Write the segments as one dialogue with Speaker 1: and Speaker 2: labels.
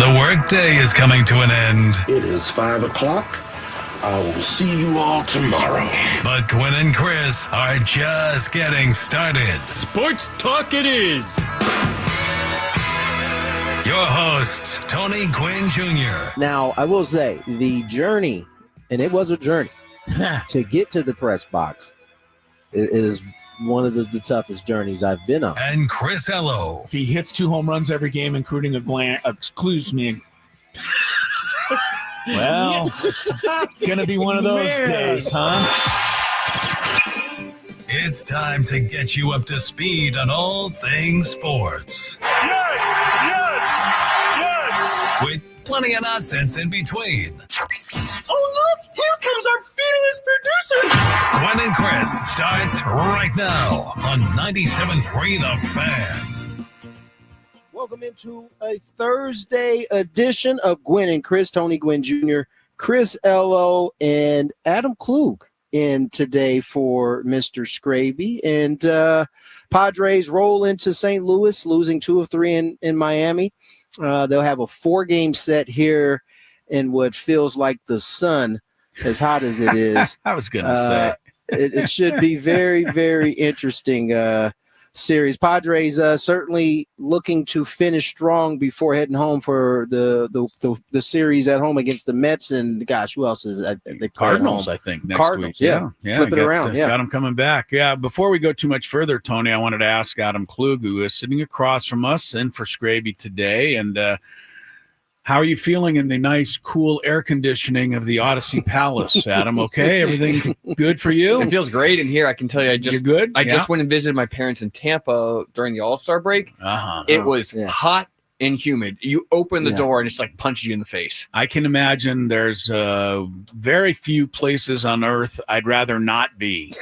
Speaker 1: The workday is coming to an end.
Speaker 2: It is 5 o'clock. I will see you all tomorrow.
Speaker 1: But Gwynn and Chris are just getting started.
Speaker 3: Sports talk it is.
Speaker 1: Your hosts, Tony Gwynn Jr.
Speaker 4: Now, I will say the journey, and it was a journey, to get to the press box is one of the toughest journeys I've been on.
Speaker 1: And Chris Ello.
Speaker 3: If he hits 2 home runs every game, including excuse me. Well, it's going to be one of those days, huh?
Speaker 1: It's time to get you up to speed on all things sports.
Speaker 5: Yes!
Speaker 1: With plenty of nonsense in between.
Speaker 5: Oh, look! Here comes our fearless producer!
Speaker 1: Gwynn and Chris starts right now on 97.3 The Fan.
Speaker 4: Welcome into a Thursday edition of Gwynn and Chris. Tony Gwynn Jr., Chris Ello, and Adam Klug in today for Mr. Scraby. And Padres roll into St. Louis, losing 2 of 3 in Miami. They'll have a 4-game set here in what feels like the sun, as hot as it is.
Speaker 3: I was going to say.
Speaker 4: It should be very, very interesting series. Padres certainly looking to finish strong before heading home for the series at home against the Mets, and gosh, who else is the
Speaker 3: Cardinals? I think next
Speaker 4: Cardinals,
Speaker 3: week.
Speaker 4: Yeah. Flip it around.
Speaker 3: Got them coming back. Yeah. Before we go too much further, Tony, I wanted to ask Adam Klug, who is sitting across from us in for Scraby today, and how are you feeling in the nice, cool air conditioning of the Odyssey Palace, Adam? Okay, everything good for you?
Speaker 6: It feels great in here. I can tell you,
Speaker 3: You're good?
Speaker 6: I just went and visited my parents in Tampa during the All-Star break. It was hot and humid. You open the door and it's like punches you in the face.
Speaker 3: I can imagine there's very few places on earth I'd rather not be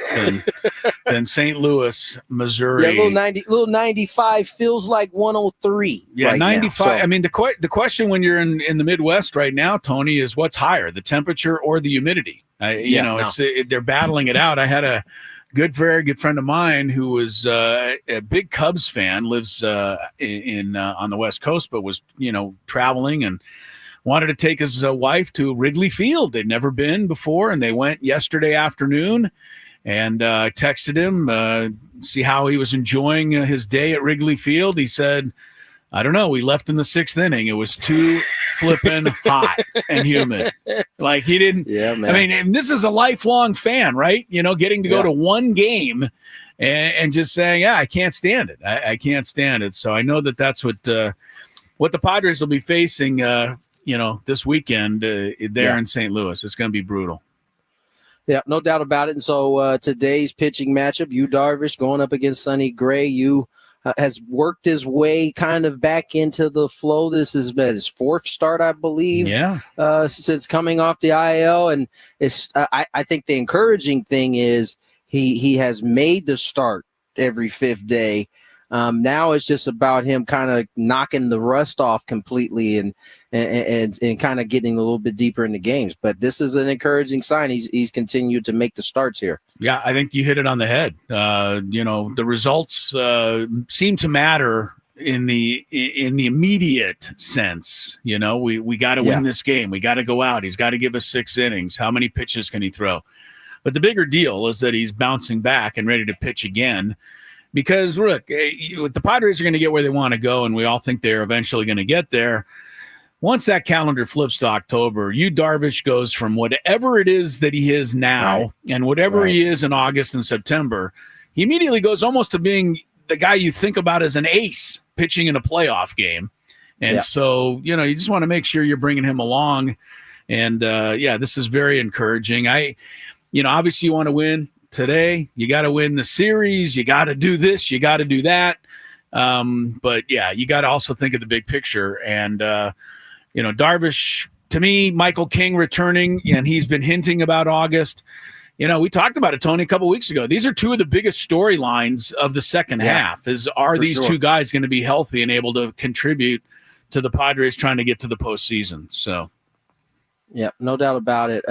Speaker 3: than St. Louis, Missouri.
Speaker 4: Yeah, little 95 feels like 103.
Speaker 3: Yeah,
Speaker 4: right
Speaker 3: 95.
Speaker 4: Now, so.
Speaker 3: I mean, the question when you're in the Midwest right now, Tony, is what's higher, the temperature or the humidity? They're battling it out. I had a very good friend of mine who was a big Cubs fan, lives on the West Coast, but was traveling and wanted to take his wife to Wrigley Field. They'd never been before, and they went yesterday afternoon. And texted him, see how he was enjoying his day at Wrigley Field. He said, I don't know. We left in the 6th inning. It was too flippin' hot and humid. Like he didn't. Yeah, man. I mean, and this is a lifelong fan, right? Getting to go to one game and just saying, I can't stand it. I can't stand it. So I know that's what the Padres will be facing, this weekend there in St. Louis. It's going to be brutal.
Speaker 4: Yeah, no doubt about it. And so today's pitching matchup, Darvish going up against Sonny Gray. Has worked his way kind of back into the flow. This is his 4th start, I believe, since coming off the IL. And it's I think the encouraging thing is he has made the start every 5th day. Now it's just about him kind of knocking the rust off completely and kind of getting a little bit deeper in the games. But this is an encouraging sign. He's continued to make the starts here. Yeah,
Speaker 3: I think you hit it on the head. The results seem to matter in the immediate sense. We got to win this game. We got to go out. He's got to give us 6 innings. How many pitches can he throw? But the bigger deal is that he's bouncing back and ready to pitch again. Because, look, the Padres are going to get where they want to go, and we all think they're eventually going to get there. Once that calendar flips to October, Darvish goes from whatever it is that he is now and whatever he is in August and September, he immediately goes almost to being the guy you think about as an ace pitching in a playoff game. And so, you just want to make sure you're bringing him along. And, this is very encouraging. Obviously you want to win today. You got to win the series. You got to do this. You got to do that. But you got to also think of the big picture. And, Darvish, to me, Michael King returning, and he's been hinting about August. We talked about it, Tony, a couple of weeks ago. These are 2 of the biggest storylines of the second half. Are these 2 guys going to be healthy and able to contribute to the Padres trying to get to the postseason? So
Speaker 4: Yep, no doubt about it.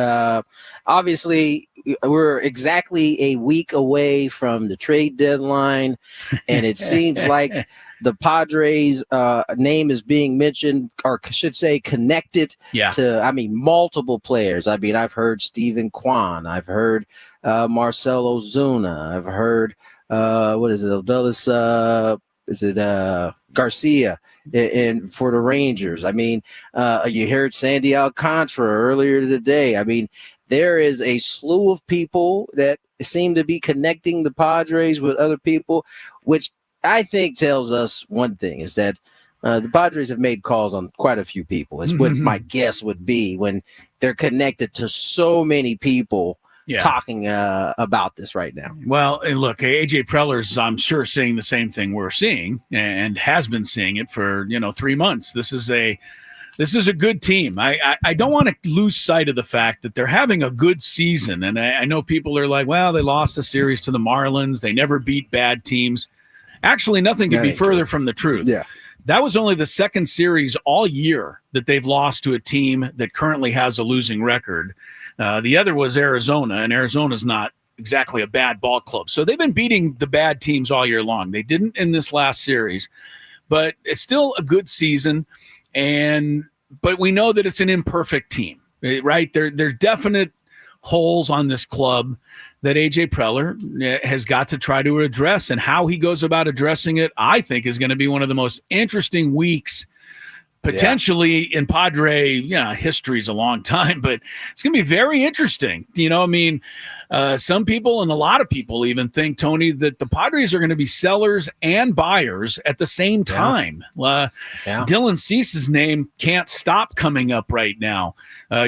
Speaker 4: Obviously, we're exactly a week away from the trade deadline, and it seems like the Padres' name is being mentioned, or should say connected to, multiple players. I've heard Steven Kwan. I've heard Marcell Ozuna. I've heard, Garcia and for the Rangers. You heard Sandy Alcantara earlier today. There is a slew of people that seem to be connecting the Padres with other people, which I think tells us one thing, is that the Padres have made calls on quite a few people. It's what my guess would be when they're connected to so many people talking about this right now.
Speaker 3: Well, and look, AJ Preller's, I'm sure, seeing the same thing we're seeing and has been seeing it for 3 months. This is a good team. I don't want to lose sight of the fact that they're having a good season. And I know people are like, well, they lost a series to the Marlins. They never beat bad teams. Actually, nothing could be further from the truth.
Speaker 4: Yeah.
Speaker 3: That was only the second series all year that they've lost to a team that currently has a losing record. The other was Arizona, and Arizona's not exactly a bad ball club. So they've been beating the bad teams all year long. They didn't in this last series, but it's still a good season. But we know that it's an imperfect team, right? There are definite holes on this club that AJ Preller has got to try to address, and how he goes about addressing it, I think, is going to be one of the most interesting weeks potentially in Padre, history is a long time, but it's going to be very interesting. Some people and a lot of people even think, Tony, that the Padres are going to be sellers and buyers at the same time. Dylan Cease's name can't stop coming up right now.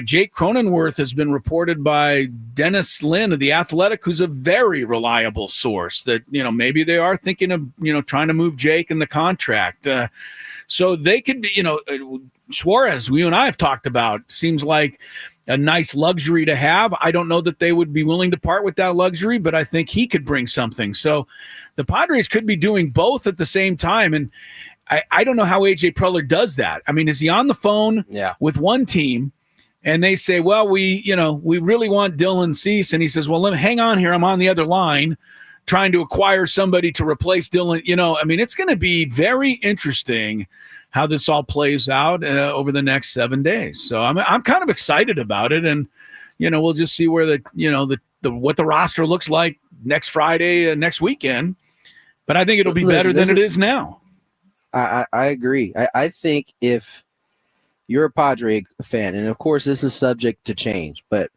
Speaker 3: Jake Cronenworth has been reported by Dennis Lynn of The Athletic, who's a very reliable source, that, maybe they are thinking of, trying to move Jake in the contract. So they could be, Suarez, you and I have talked about, seems like a nice luxury to have. I don't know that they would be willing to part with that luxury, but I think he could bring something. So the Padres could be doing both at the same time. And I don't know how AJ Preller does that. Is he on the phone with one team and they say, well, we really want Dylan Cease. And he says, well, hang on here. I'm on the other line trying to acquire somebody to replace Dylan. It's going to be very interesting how this all plays out over the next 7 days. So I'm kind of excited about it, and we'll just see where what the roster looks like next Friday, next weekend. But I think it'll be better than it is now.
Speaker 4: I agree. I think if you're a Padre fan, and of course this is subject to change, but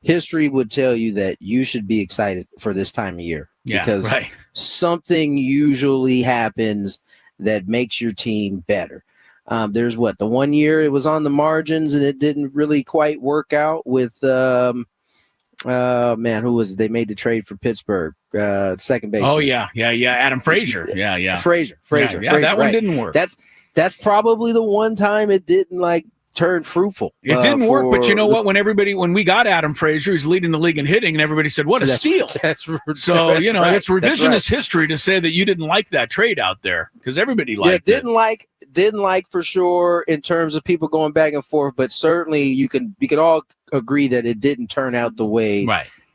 Speaker 4: history would tell you that you should be excited for this time of year. Because something usually happens that makes your team better. There's the 1 year it was on the margins and it didn't really quite work out with who was it? They made the trade for Pittsburgh, second baseman.
Speaker 3: Oh yeah, Adam Frazier.
Speaker 4: Frazier.
Speaker 3: That one didn't work.
Speaker 4: That's probably the one time it didn't turned fruitful.
Speaker 3: It didn't work, but you know what? When we got Adam Frazier, he's leading the league in hitting, and everybody said, "What a steal!" It's revisionist history to say that you didn't like that trade out there, because everybody liked it.
Speaker 4: Didn't like for sure in terms of people going back and forth, but certainly you can all agree that it didn't turn out the way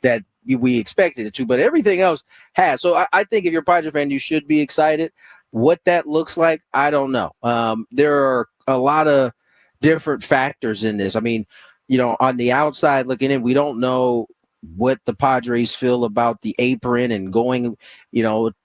Speaker 4: that we expected it to. But everything else has. So I think if you're a Padres fan, you should be excited. What that looks like, I don't know. There are a lot of different factors in this. On the outside looking in, we don't know what the Padres feel about the apron and going,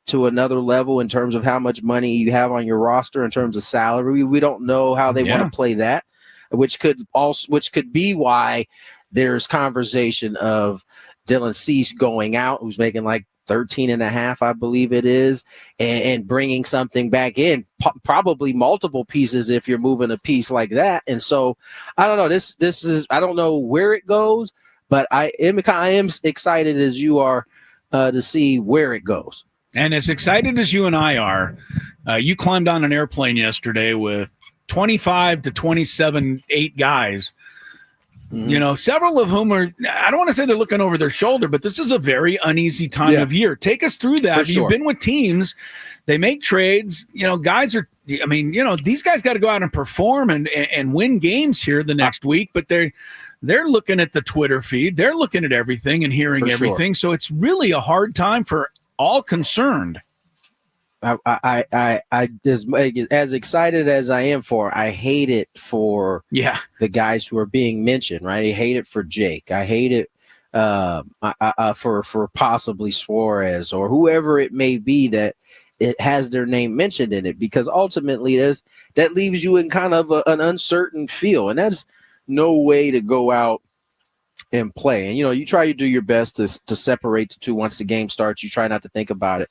Speaker 4: to another level in terms of how much money you have on your roster in terms of salary. We don't know how they want to play that, which could be why there's conversation of Dylan Cease going out, who's making 13.5, I believe it is, and bringing something back in, probably multiple pieces if you're moving a piece like that. And so I don't know. This is, I don't know where it goes, but I am excited as you are to see where it goes.
Speaker 3: And as excited as you and I are, you climbed on an airplane yesterday with 25 to 27, 8 guys. Several of whom are, I don't want to say they're looking over their shoulder, but this is a very uneasy time of year. Take us through that. You've been with teams, they make trades, guys are I mean, these guys got to go out and perform and win games here the next week, but they're looking at the Twitter feed. They're looking at everything and hearing everything. So it's really a hard time for all concerned.
Speaker 4: I as excited as I am I hate it for the guys who are being mentioned, right? I hate it for Jake. I hate it for possibly Suarez or whoever it may be that it has their name mentioned in it, because ultimately that leaves you in kind of an uncertain feel, and that's no way to go out and play. And you try to do your best to separate the two once the game starts. You try not to think about it.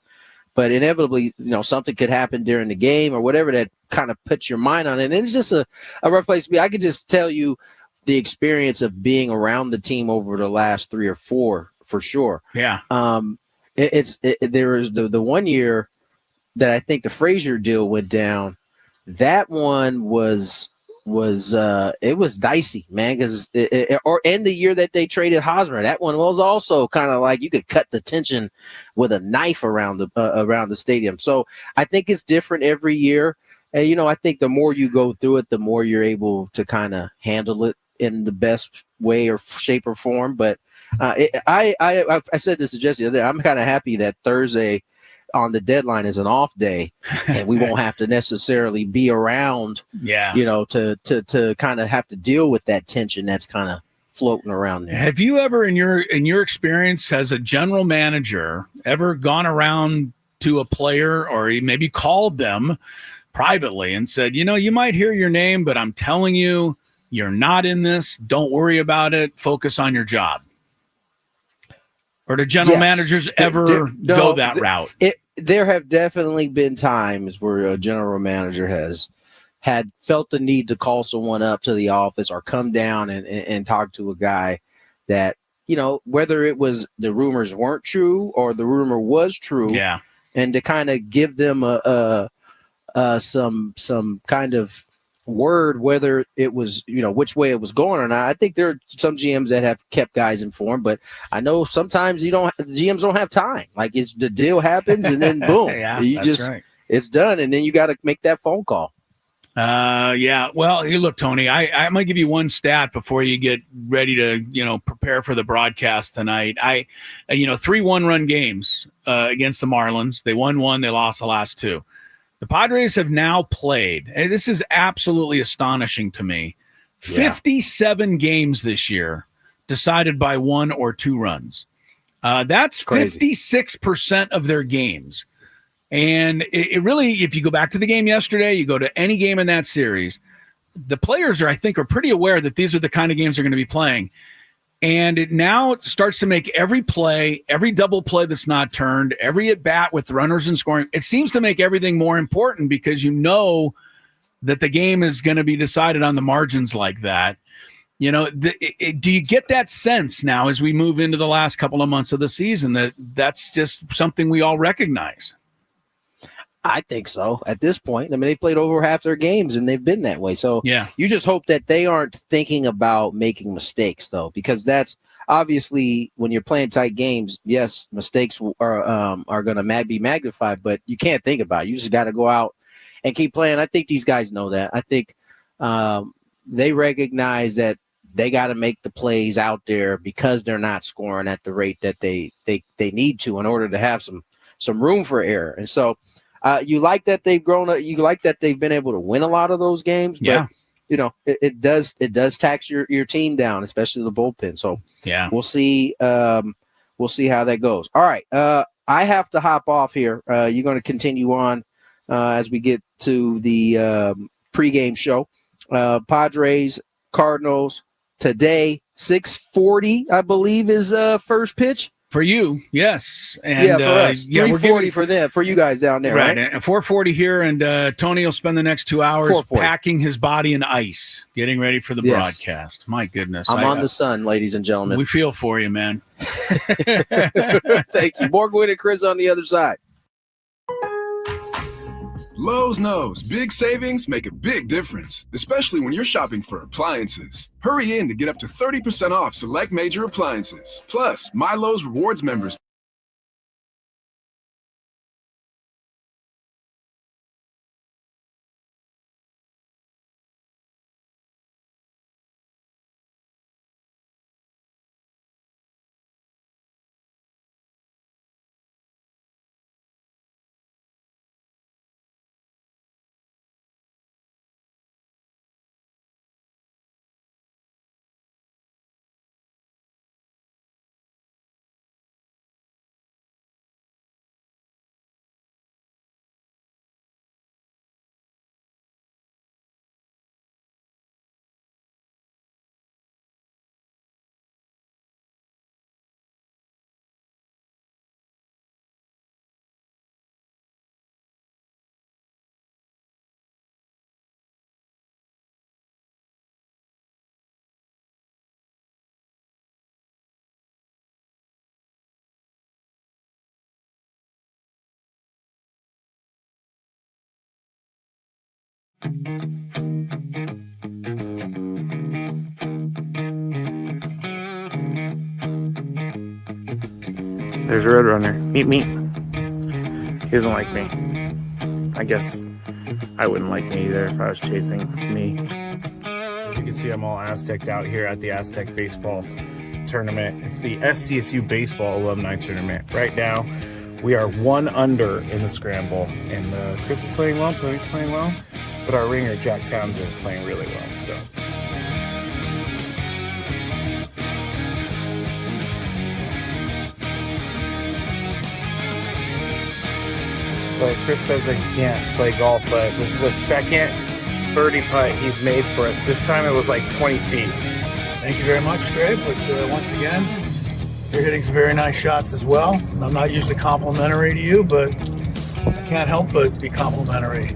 Speaker 4: But inevitably, something could happen during the game or whatever that kind of puts your mind on it. And it's just a rough place to be. I could just tell you the experience of being around the team over the last 3 or 4 for sure.
Speaker 3: Yeah.
Speaker 4: There is the 1 year that I think the Frazier deal went down. That one was dicey, man, because and the year that they traded Hosmer, that one was also kind of like you could cut the tension with a knife around the stadium. So I think it's different every year, and I think the more you go through it, the more you're able to kind of handle it in the best way or shape or form. But I said this to Jesse the other day. I'm kind of happy that Thursday on the deadline is an off day, and we won't have to necessarily be around, to kind of have to deal with that tension that's kind of floating around there.
Speaker 3: Have you ever, in your experience as a general manager, ever gone around to a player or maybe called them privately and said, you might hear your name, but I'm telling you, you're not in this. Don't worry about it. Focus on your job. Or do general managers ever go that route?
Speaker 4: There have definitely been times where a general manager has had felt the need to call someone up to the office or come down and talk to a guy that, whether it was the rumors weren't true or the rumor was true, and to kind of give them some kind of word, whether it was, which way it was going or not. I think there are some GMs that have kept guys informed, but I know sometimes GMs don't have time. Like the deal happens and then boom, it's done. And then you got to make that phone call.
Speaker 3: Well, hey, look, Tony, I'm going to give you one stat before you get ready to, prepare for the broadcast tonight. 3 one-run games against the Marlins. They won 1, they lost the last 2. The Padres have now played, and this is absolutely astonishing to me, 57 games this year decided by 1 or 2 runs. That's 56% of their games. And it really, if you go back to the game yesterday, you go to any game in that series, the players are pretty aware that these are the kind of games they're going to be playing. And it now starts to make every play, every double play that's not turned, every at bat with runners and scoring. It seems to make everything more important because that the game is going to be decided on the margins like that. Do you get that sense now as we move into the last couple of months of the season that that's just something we all recognize?
Speaker 4: I think so at this point. I mean, they played over half their games and they've been that way. So you just hope that they aren't thinking about making mistakes, though, because that's obviously when you're playing tight games. Yes, mistakes are going to be magnified, but you can't think about it. You just got to go out and keep playing. I think these guys know that. I think they recognize that they got to make the plays out there because they're not scoring at the rate that they need to in order to have some room for error. And so you like that they've grown up. You like that they've been able to win a lot of those games. But, it does tax your team down, especially the bullpen. So we'll see. We'll see how that goes. All right. I have to hop off here. You're going to continue on as we get to the pregame show. Padres, Cardinals today, 6:40, I believe, is first pitch.
Speaker 3: For you, yes. And
Speaker 4: for us. 3:40 for them, for you guys down there, right?
Speaker 3: And 4:40 here, and Tony will spend the next 2 hours packing his body in ice, getting ready for the broadcast. My goodness.
Speaker 4: I'm on the sun, ladies and gentlemen.
Speaker 3: We feel for you, man.
Speaker 4: Thank you. More Gwynn and Chris on the other side.
Speaker 7: Lowe's knows big savings make a big difference, especially when you're shopping for appliances. Hurry in to get up to 30% off select major appliances. Plus, My Lowe's Rewards members
Speaker 8: There's a Roadrunner. Meet me. He doesn't like me. I guess I wouldn't like me either if I was chasing me. As you can see, I'm all Aztec out here at the Aztec Baseball Tournament. It's the SDSU Baseball Alumni Tournament. Right now, we are 1 under in the scramble. And Chris is playing well, Tony's playing well. But our ringer, Jack Townsend, is playing really well. So Chris says that he can't play golf, but this is the second birdie putt he's made for us. This time it was like 20 feet.
Speaker 3: Thank you very much, Greg. But once again, you're hitting some very nice shots as well. I'm not usually complimentary to you, but I can't help but be complimentary.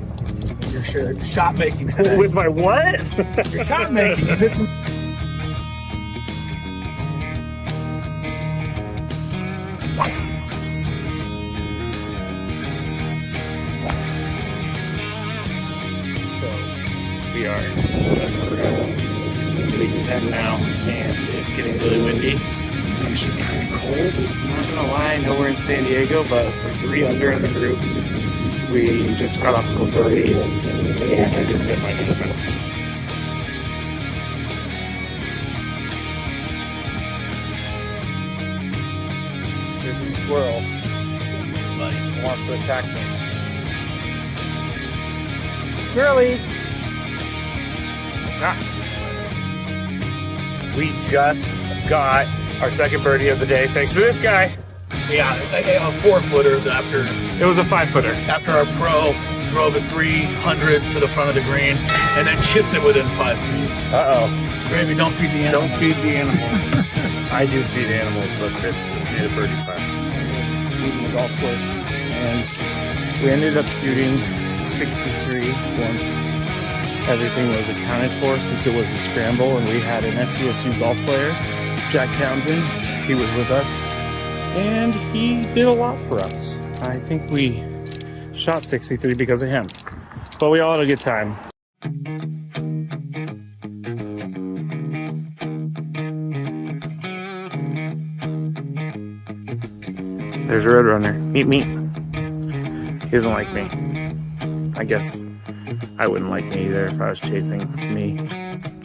Speaker 3: Your shot making today.
Speaker 8: With my what?
Speaker 3: Your shot making. You've hit some.
Speaker 8: We are league 10 now, and it's getting really windy. It's actually kind of cold. I'm not gonna lie, I know we're in San Diego, but we're 3 under as a group. We just got off the birdie, and I just hit my defense. There's a squirrel. He wants to attack me. Squirrely! We just got our second birdie of the day thanks to this guy.
Speaker 3: Yeah, a 4-footer after.
Speaker 8: It was a 5-footer.
Speaker 3: After our pro drove it 300 to the front of the green and then chipped it within 5 feet.
Speaker 8: Uh-oh.
Speaker 3: Gravy, don't feed the animals.
Speaker 8: Don't feed the animals. I do feed animals, but Chris made a birdie putt. Shooting the golf course. And we ended up shooting 63 once everything was accounted for, since it was a scramble and we had an SDSU golf player, Jack Townsend. He was with us and he did a lot for us. I think we shot 63 because of him, but we all had a good time. There's a Roadrunner. Meet me. He doesn't like me. I guess I wouldn't like me either if I was chasing me.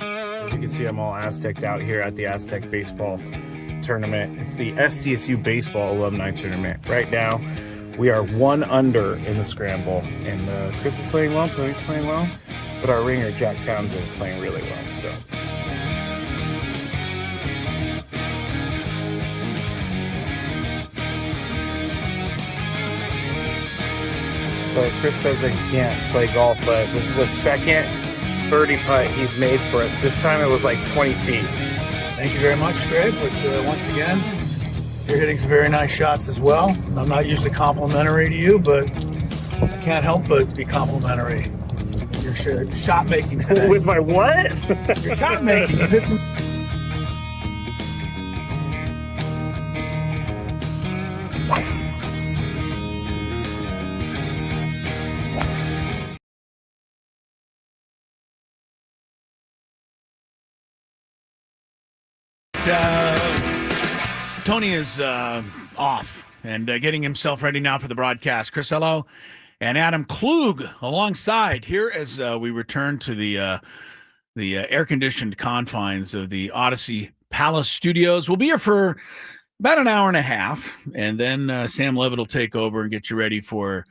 Speaker 8: As you can see, I'm all Aztec out here at the Aztec Baseball Tournament. It's the SDSU Baseball Alumni Tournament. Right now, we are 1 under in the scramble. And Chris is playing well, Tony's playing well. But our ringer, Jack Townsend, is playing really well. So Chris says that he can't play golf, but this is the second birdie putt he's made for us. This time it was like 20 feet.
Speaker 3: Thank you very much, Greg. But once again, you're hitting some very nice shots as well. I'm not usually complimentary to you, but I can't help but be complimentary. Your shot making today.
Speaker 8: With my what?
Speaker 3: Your shot making. You've hit some. Tony is off and getting himself ready now for the broadcast. Chris Hello and Adam Klug alongside here as we return to the air-conditioned confines of the Odyssey Palace Studios. We'll be here for about an hour and a half, and then Sam Levitt will take over and get you ready for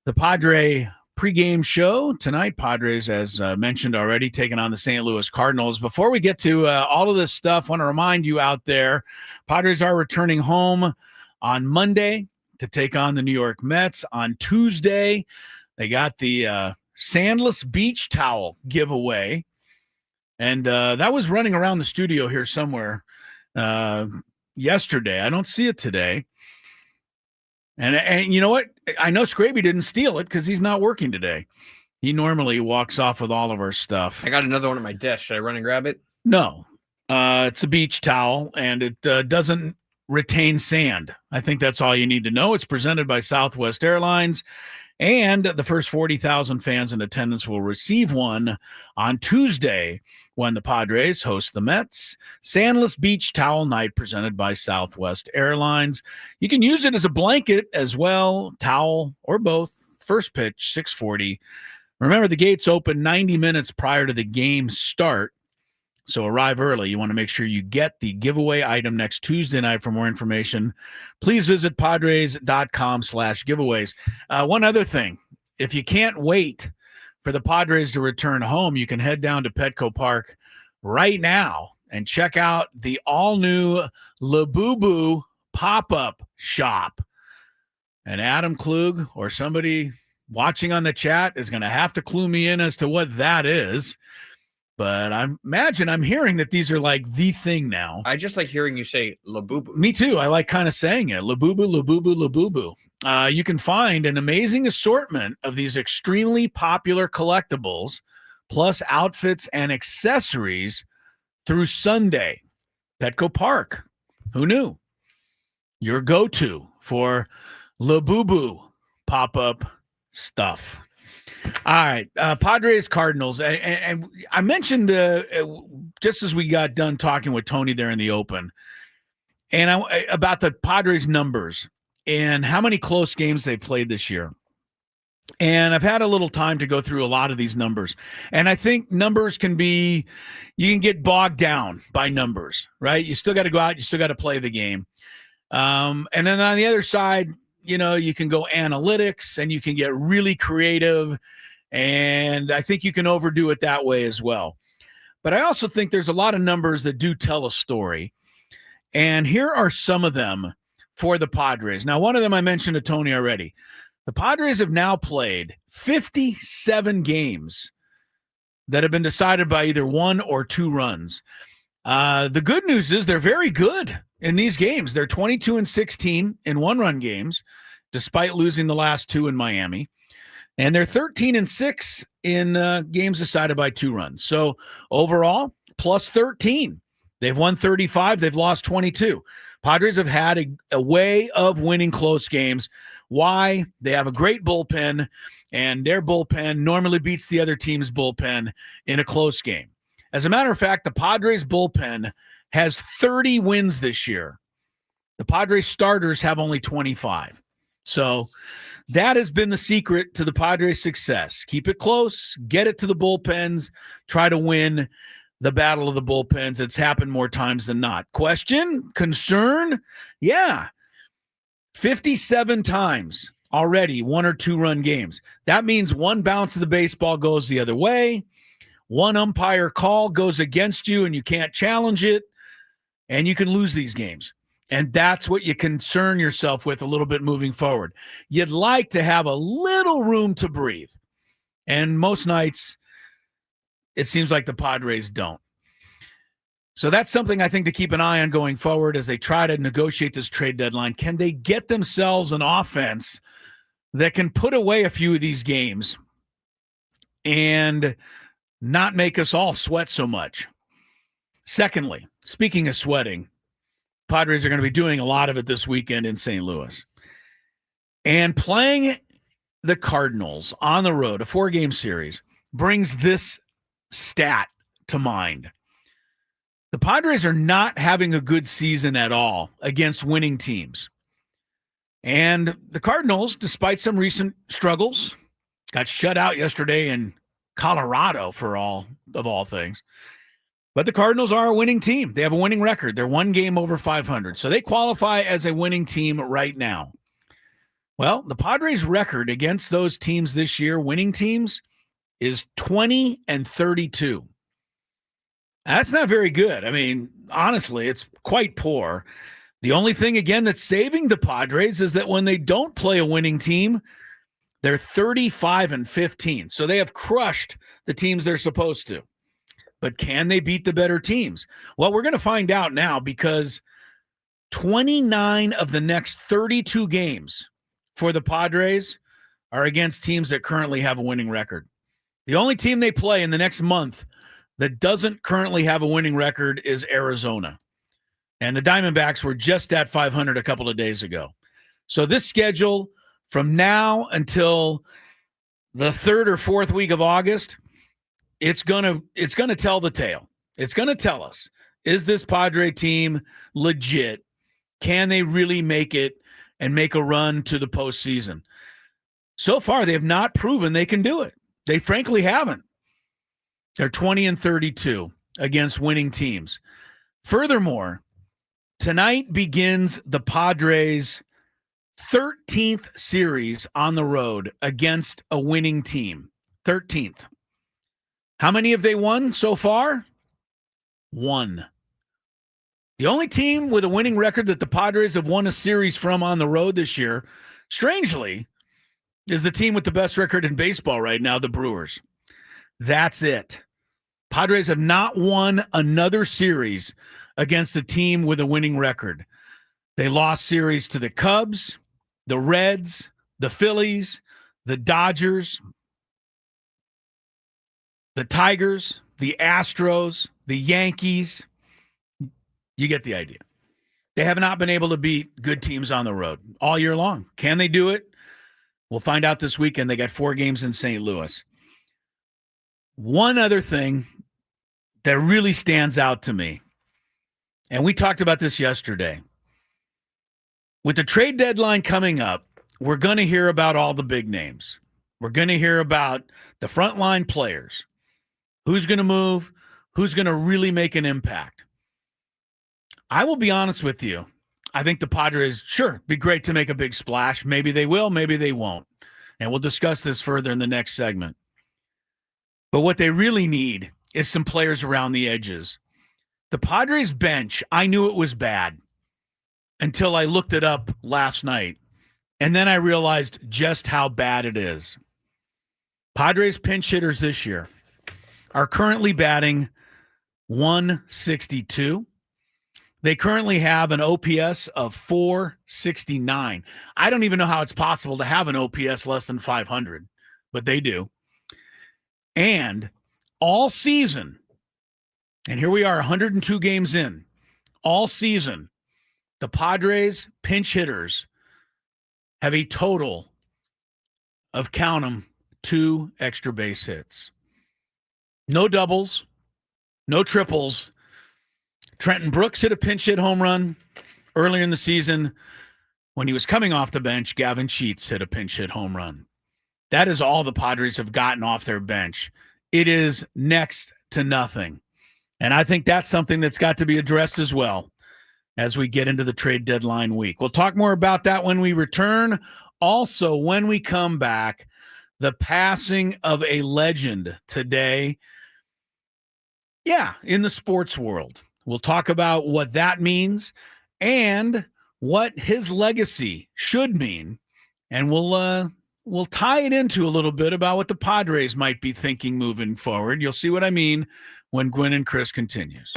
Speaker 3: the Padre pregame show tonight. Padres, as mentioned already, taking on the St. Louis Cardinals. Before we get to all of this stuff, I want to remind you out there, Padres are returning home on Monday to take on the New York Mets. On Tuesday, they got the sandless beach towel giveaway, and that was running around the studio here somewhere yesterday. I don't see it today. And you know what? I know Scraby didn't steal it because he's not working today. He normally walks off with all of our stuff.
Speaker 6: I got another one on my desk. Should I run and grab it?
Speaker 3: No. It's a beach towel, and it doesn't retain sand. I think that's all you need to know. It's presented by Southwest Airlines, And the first 40,000 fans in attendance will receive one on Tuesday when the Padres host the Mets. Sandless Beach Towel Night presented by Southwest Airlines. You can use it as a blanket as well, towel or both. First pitch, 6:40. Remember, the gates open 90 minutes prior to the game start. So arrive early. You want to make sure you get the giveaway item next Tuesday night. For more information, please visit padres.com/giveaways. One other thing, if you can't wait for the Padres to return home, you can head down to Petco Park right now and check out the all-new Labubu pop-up shop. And Adam Klug or somebody watching on the chat is going to have to clue me in as to what that is. But I'm hearing that these are like the thing now.
Speaker 6: I just like hearing you say Labubu.
Speaker 3: Me too. I like kind of saying it. Labubu, Labubu, Labubu. You can find an amazing assortment of these extremely popular collectibles, plus outfits and accessories through Sunday. Petco Park. Who knew? Your go-to for Labubu pop-up stuff. All right, Padres Cardinals, and I mentioned just as we got done talking with Tony there in the open, and about the Padres numbers and how many close games they've played this year. And I've had a little time to go through a lot of these numbers, and I think numbers you can get bogged down by numbers, right? You still got to go out, you still got to play the game, and then on the other side, you can go analytics and you can get really creative, and I think you can overdo it that way as well. But I also think there's a lot of numbers that do tell a story, and here are some of them for the Padres. Now, one of them I mentioned to Tony already. The Padres have now played 57 games that have been decided by either 1 or 2 runs. The good news is they're very good in these games. They're 22-16 in 1-run games, despite losing the last 2 in Miami. And they're 13-6 in games decided by 2 runs. So overall, plus 13. They've won 35. They've lost 22. Padres have had a way of winning close games. Why? They have a great bullpen, and their bullpen normally beats the other team's bullpen in a close game. As a matter of fact, the Padres bullpen has 30 wins this year. The Padres starters have only 25. So that has been the secret to the Padres' success. Keep it close, get it to the bullpens, try to win the battle of the bullpens. It's happened more times than not. Question? Concern? Yeah. 57 times already, 1 or 2 run games. That means one bounce of the baseball goes the other way. One umpire call goes against you and you can't challenge it, and you can lose these games. And that's what you concern yourself with a little bit moving forward. You'd like to have a little room to breathe. And most nights, it seems like the Padres don't. So that's something I think to keep an eye on going forward as they try to negotiate this trade deadline. Can they get themselves an offense that can put away a few of these games and not make us all sweat so much? Secondly, speaking of sweating, Padres are going to be doing a lot of it this weekend in St. Louis. And playing the Cardinals on the road, a 4-game series, brings this stat to mind. The Padres are not having a good season at all against winning teams. And the Cardinals, despite some recent struggles, got shut out yesterday in Colorado for all things. But the Cardinals are a winning team. They have a winning record. They're 1 game over 500. So they qualify as a winning team right now. Well, the Padres' record against those teams this year, winning teams, is 20-32. That's not very good. I mean, honestly, it's quite poor. The only thing, again, that's saving the Padres is that when they don't play a winning team, they're 35-15. So they have crushed the teams they're supposed to. But can they beat the better teams? Well, we're going to find out now, because 29 of the next 32 games for the Padres are against teams that currently have a winning record. The only team they play in the next month that doesn't currently have a winning record is Arizona. And the Diamondbacks were just at 500 a couple of days ago. So this schedule From now until the 3rd or 4th week of August, it's gonna tell the tale. It's gonna tell us, is this Padre team legit? Can they really make it and make a run to the postseason? So far, they have not proven they can do it. They frankly haven't. They're 20-32 against winning teams. Furthermore, tonight begins the Padres' 13th series on the road against a winning team. 13th. How many have they won so far? 1. The only team with a winning record that the Padres have won a series from on the road this year, strangely, is the team with the best record in baseball right now, the Brewers. That's it. Padres have not won another series against a team with a winning record. They lost series to the Cubs, the Reds, the Phillies, the Dodgers, the Tigers, the Astros, the Yankees. You get the idea. They have not been able to beat good teams on the road all year long. Can they do it? We'll find out this weekend. They got 4 games in St. Louis. One other thing that really stands out to me, and we talked about this yesterday. With the trade deadline coming up, we're going to hear about all the big names. We're going to hear about the frontline players. Who's going to move? Who's going to really make an impact? I will be honest with you. I think the Padres, sure, be great to make a big splash. Maybe they will, maybe they won't. And we'll discuss this further in the next segment. But what they really need is some players around the edges. The Padres bench, I knew it was bad until I looked it up last night. And then I realized just how bad it is. Padres pinch hitters this year are currently batting .162. They currently have an OPS of .469. I don't even know how it's possible to have an OPS less than 500, but they do. And all season, and here we are 102 games in, all season, the Padres pinch hitters have a total of, count them, 2 extra base hits. No doubles, no triples. Trenton Brooks hit a pinch hit home run earlier in the season. When he was coming off the bench, Gavin Sheets hit a pinch hit home run. That is all the Padres have gotten off their bench. It is next to nothing. And I think that's something that's got to be addressed as well as we get into the trade deadline week. We'll talk more about that when we return. Also, when we come back, the passing of a legend today. Yeah, in the sports world. We'll talk about what that means and what his legacy should mean. And we'll tie it into a little bit about what the Padres might be thinking moving forward. You'll see what I mean when Gwynn and Chris continues.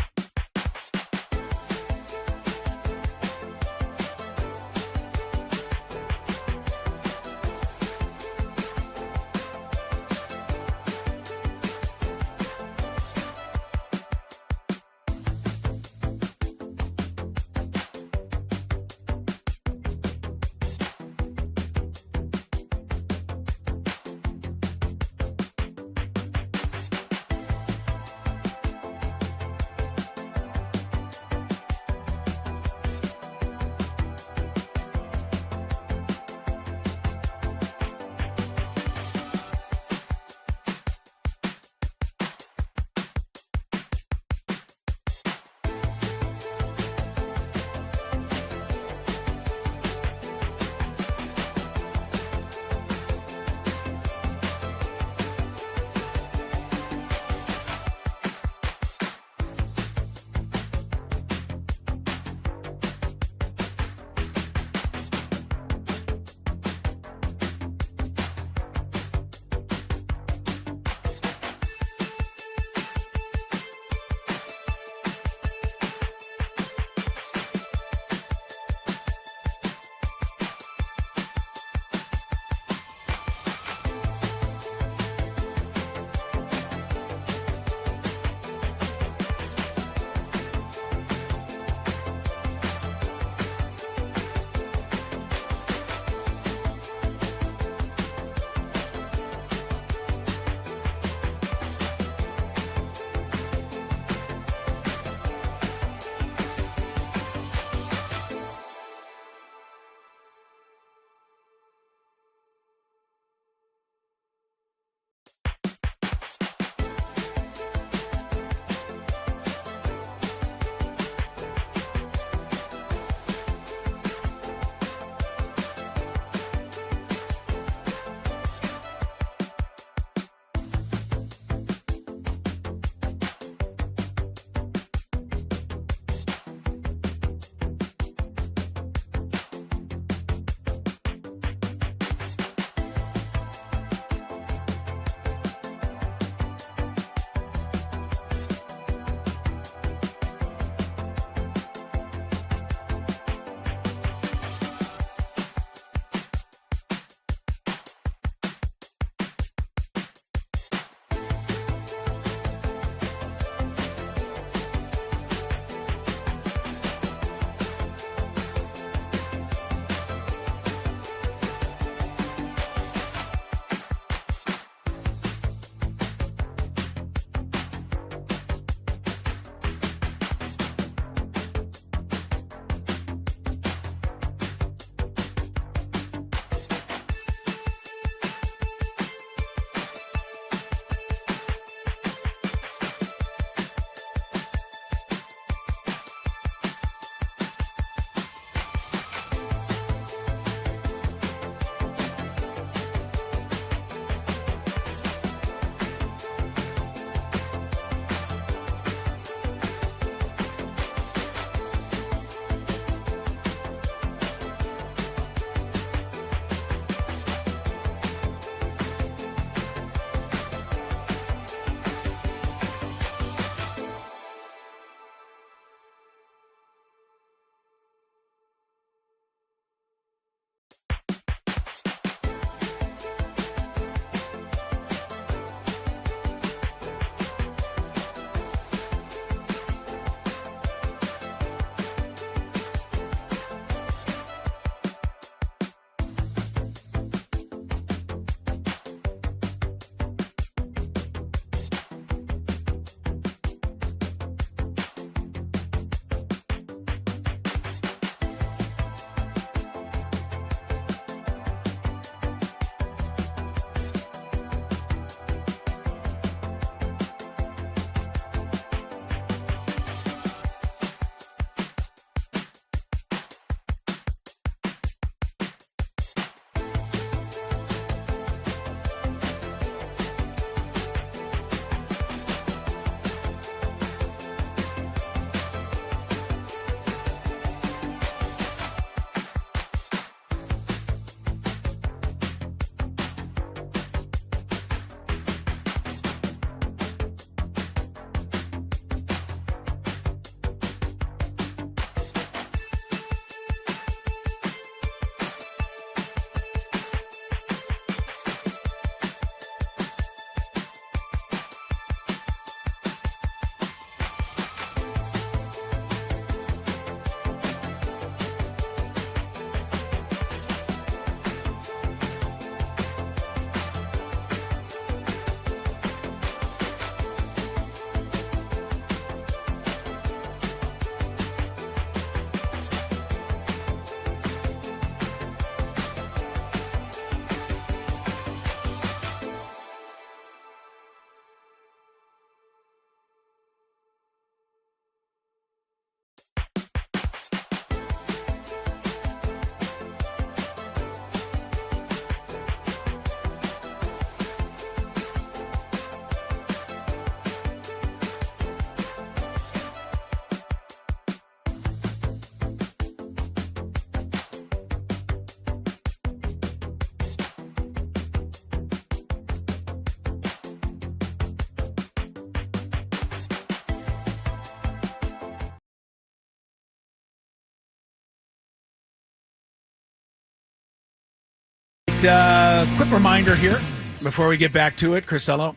Speaker 3: quick reminder here before we get back to it, Crisello.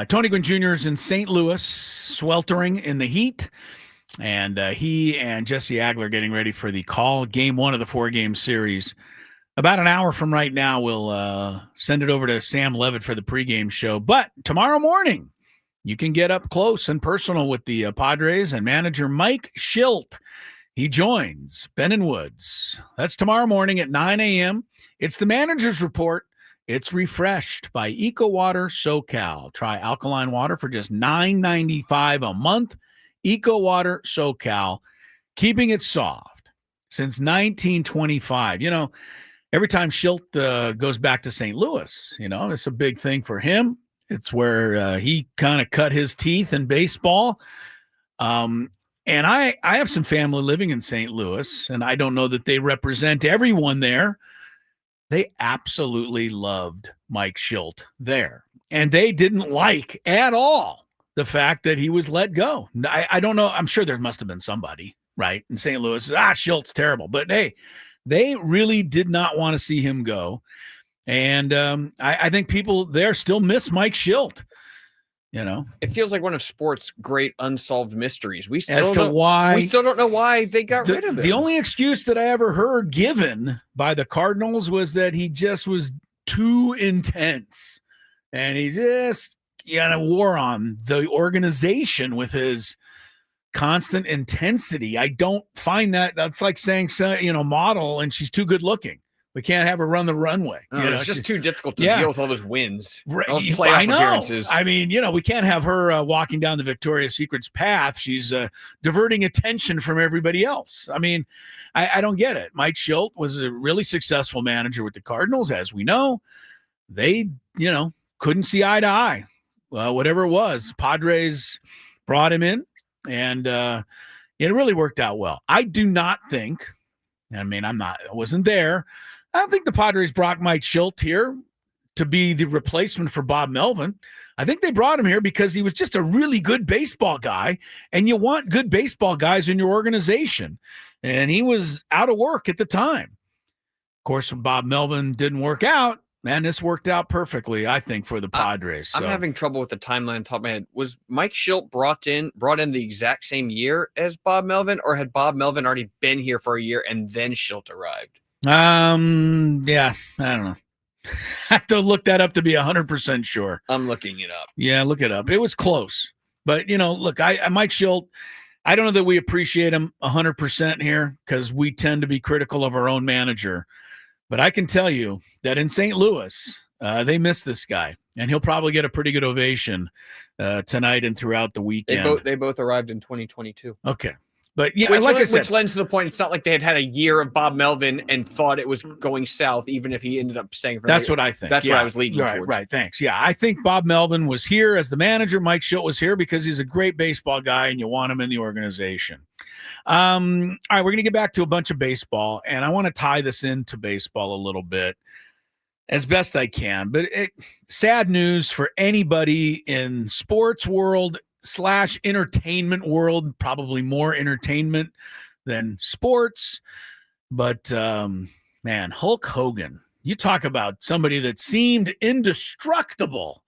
Speaker 3: Tony Gwynn Jr. is in St. Louis, sweltering in the heat, and he and Jesse Agler getting ready for the call, game 1 of the 4-game series. About an hour from right now, we'll send it over to Sam Levitt for the pregame show. But tomorrow morning, you can get up close and personal with the Padres and manager Mike Shildt. He joins Ben and Woods. That's tomorrow morning at 9 a.m. It's the manager's report. It's refreshed by Eco Water SoCal. Try alkaline water for just $9.95 a month. Eco Water SoCal, keeping it soft since 1925. You know, every time Shildt goes back to St. Louis, you know, it's a big thing for him. It's where he kind of cut his teeth in baseball. And I have some family living in St. Louis, and I don't know that they represent everyone there. They absolutely loved Mike Shildt there, and they didn't like at all the fact that he was let go. I don't know. I'm sure there must have been somebody, right, in St. Louis. Shilt's terrible. But, hey, they really did not want to see him go. And I think people there still miss Mike Shildt. You know,
Speaker 6: it feels like one of sports' great unsolved mysteries. We still
Speaker 3: don't
Speaker 6: know why they got rid of it.
Speaker 3: The only excuse that I ever heard given by the Cardinals was that he just was too intense, and he just wore on the organization with his constant intensity. I don't find that's like saying, model, and she's too good looking. We can't have her run the runway.
Speaker 6: It's just too difficult to deal with all those wins, those playoff
Speaker 3: I know.
Speaker 6: appearances.
Speaker 3: I mean, we can't have her walking down the Victoria's Secret's path. She's diverting attention from everybody else. I mean, I don't get it. Mike Shildt was a really successful manager with the Cardinals, as we know. They, couldn't see eye to eye. Whatever it was, Padres brought him in, and it really worked out well. I do not think. I mean, I wasn't there. I don't think the Padres brought Mike Shildt here to be the replacement for Bob Melvin. I think they brought him here because he was just a really good baseball guy, and you want good baseball guys in your organization. And he was out of work at the time. Of course, when Bob Melvin didn't work out, and this worked out perfectly, I think, for the Padres.
Speaker 6: I'm having trouble with the timeline on top of my head. Was Mike Shildt brought in the exact same year as Bob Melvin, or had Bob Melvin already been here for a year and then Shildt arrived?
Speaker 3: Yeah, I don't know. I have to look that up to be 100% sure.
Speaker 6: I'm looking it up.
Speaker 3: Yeah, look it up. It was close. But, look, Mike Shildt, I don't know that we appreciate him 100% here because we tend to be critical of our own manager. But I can tell you that in St. Louis, they miss this guy, and he'll probably get a pretty good ovation tonight and throughout the weekend.
Speaker 6: They both arrived in 2022.
Speaker 3: Okay. But, yeah,
Speaker 6: which lends to the point, it's not like they had a year of Bob Melvin and thought it was going south, even if he ended up staying for
Speaker 3: That's what I think.
Speaker 6: That's what I was leading towards.
Speaker 3: Right, thanks. Yeah, I think Bob Melvin was here as the manager. Mike Shildt was here because he's a great baseball guy, and you want him in the organization. All right, we're going to get back to a bunch of baseball, and I want to tie this into baseball a little bit as best I can. But sad news for anybody in sports world / entertainment world, probably more entertainment than sports. But, man, Hulk Hogan, you talk about somebody that seemed indestructible.